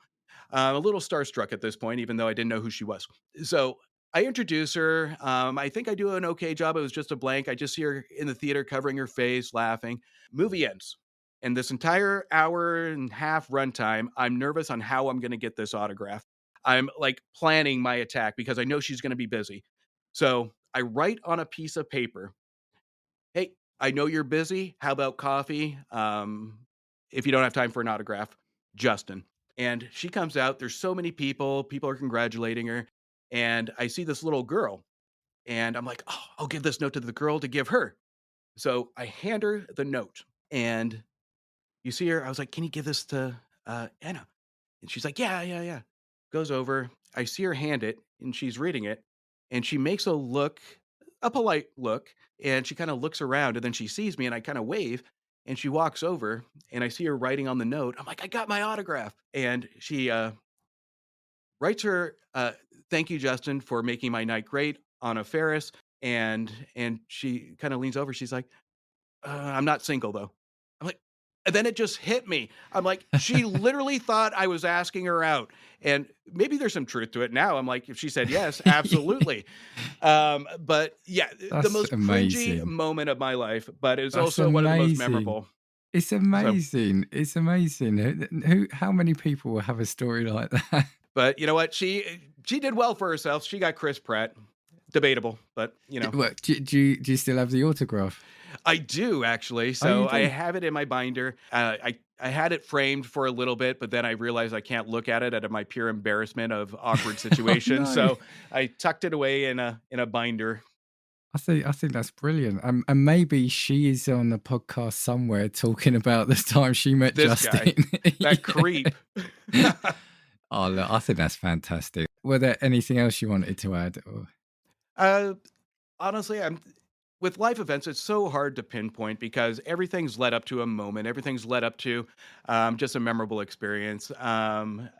A little starstruck at this point, even though I didn't know who she was. So I introduce her. I think I do an okay job. It was just a blank. I just see her in the theater covering her face, laughing. Movie ends. And this entire hour and a half runtime, I'm nervous on how I'm going to get this autograph. I'm like planning my attack because I know she's going to be busy. So I write on a piece of paper, "Hey, I know you're busy. How about coffee? If you don't have time for an autograph, Justin." And she comes out. There's so many people. People are congratulating her. And I see this little girl. And I'm like, "Oh, I'll give this note to the girl to give her." So I hand her the note. And you see her. I was like, "Can you give this to Anna?" And she's like, "Yeah, yeah, yeah." Goes over. I see her hand it, and she's reading it. And she makes a polite look, and she kind of looks around, and then she sees me, and I kind of wave, and she walks over, and I see her writing on the note. I'm like, "I got my autograph." And she writes her, "Thank you, Justin, for making my night great, Anna Ferris." And she kind of leans over. She's like, "I'm not single though." I'm like, and then it just hit me. I'm like, she literally thought I was asking her out. And maybe there's some truth to it now. I'm like, if she said yes, absolutely. But yeah, the That's most cringy amazing. moment of my life, but it's That's also one of the most amazing. memorable. It's So, amazing. It's amazing. How many people will have a story like that? but you know what? She did well for herself. She got Chris Pratt. Debatable, but What, do you still have the autograph? I do actually. Oh, you So I do? have it in my binder. I had it framed for a little bit, but then I realized I can't look at it out of my pure embarrassment of awkward Oh, situations. no. So I tucked it away in a binder. I think that's brilliant. And maybe she is on the podcast somewhere talking about the time she met This guy, Justin. that creep. Oh, look, I think that's fantastic. Were there anything else you wanted to add? uh, Honestly, I'm with life events. It's so hard to pinpoint because everything's led up to a moment. Everything's led up to just a memorable experience. From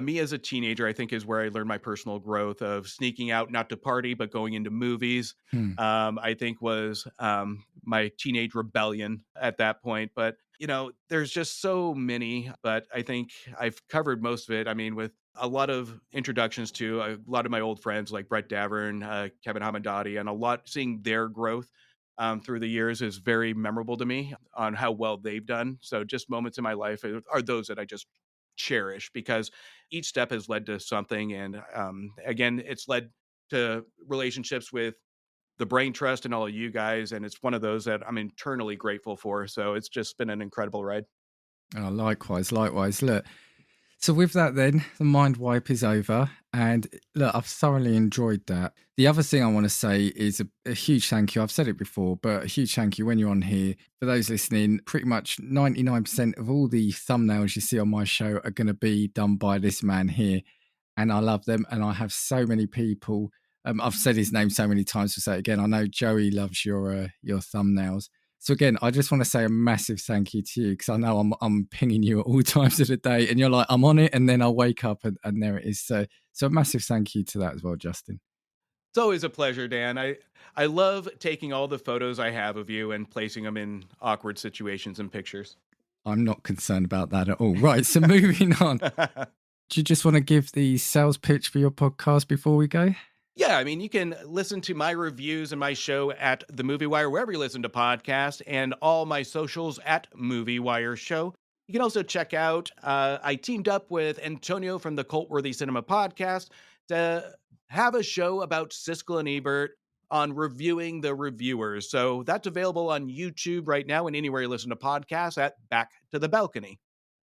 me as a teenager, I think is where I learned my personal growth of sneaking out, not to party, but going into movies. Hmm. I think was my teenage rebellion at that point. But, there's just so many, but I think I've covered most of it. I mean, with a lot of introductions to a lot of my old friends like Brett Davern, Kevin Hamadadi, and seeing their growth through the years is very memorable to me on how well they've done. So just moments in my life are those that I just cherish because each step has led to something. And again, it's led to relationships with the Brain Trust and all of you guys. And it's one of those that I'm eternally grateful for. So it's just been an incredible ride. Oh, likewise. Look, so with that then, the mind wipe is over. And look, I've thoroughly enjoyed that. The other thing I want to say is a huge thank you. I've said it before, but a huge thank you when you're on here. For those listening, pretty much 99% of all the thumbnails you see on my show are going to be done by this man here. And I love them. And I have so many people I've said his name so many times, to say it again. I know Joey loves your thumbnails. So again, I just want to say a massive thank you to you, because I know I'm pinging you at all times of the day, and you're like, I'm on it, and then I'll wake up and there it is. So a massive thank you to that as well, Justin. It's always a pleasure, Dan. I love taking all the photos I have of you and placing them in awkward situations and pictures. I'm not concerned about that at all. Right, so moving on. Do you just want to give the sales pitch for your podcast before we go? Yeah, I mean, you can listen to my reviews and my show at The Movie Wire, wherever you listen to podcasts, and all my socials at Movie Wire Show. You can also check out, I teamed up with Antonio from the Cult-Worthy Cinema podcast to have a show about Siskel and Ebert on reviewing the reviewers. So that's available on YouTube right now and anywhere you listen to podcasts at Back to the Balcony.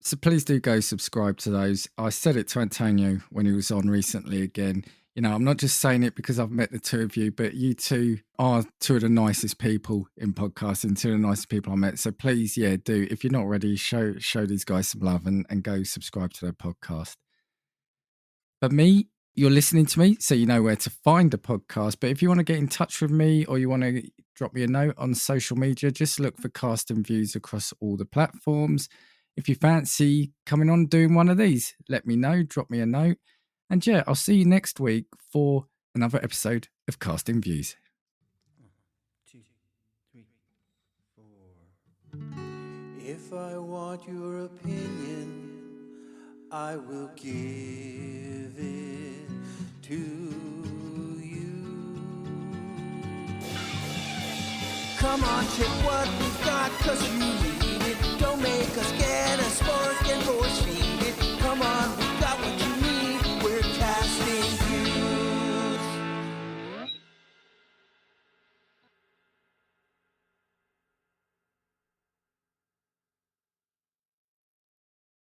So please do go subscribe to those. I said it to Antonio when he was on recently again. You know, I'm not just saying it because I've met the two of you, but you two are two of the nicest people in podcasting, two of the nicest people I met. So please, yeah, do. If you're not ready, show these guys some love and go subscribe to their podcast. But me, you're listening to me, so you know where to find the podcast. But if you want to get in touch with me or you want to drop me a note on social media, just look for Casting Views across all the platforms. If you fancy coming on doing one of these, let me know, drop me a note. And yeah, I'll see you next week for another episode of Casting Views. 1, 2, 3, 4. If I want your opinion, I will give it to you. Come on, check what we've got, 'cause you need it. Don't make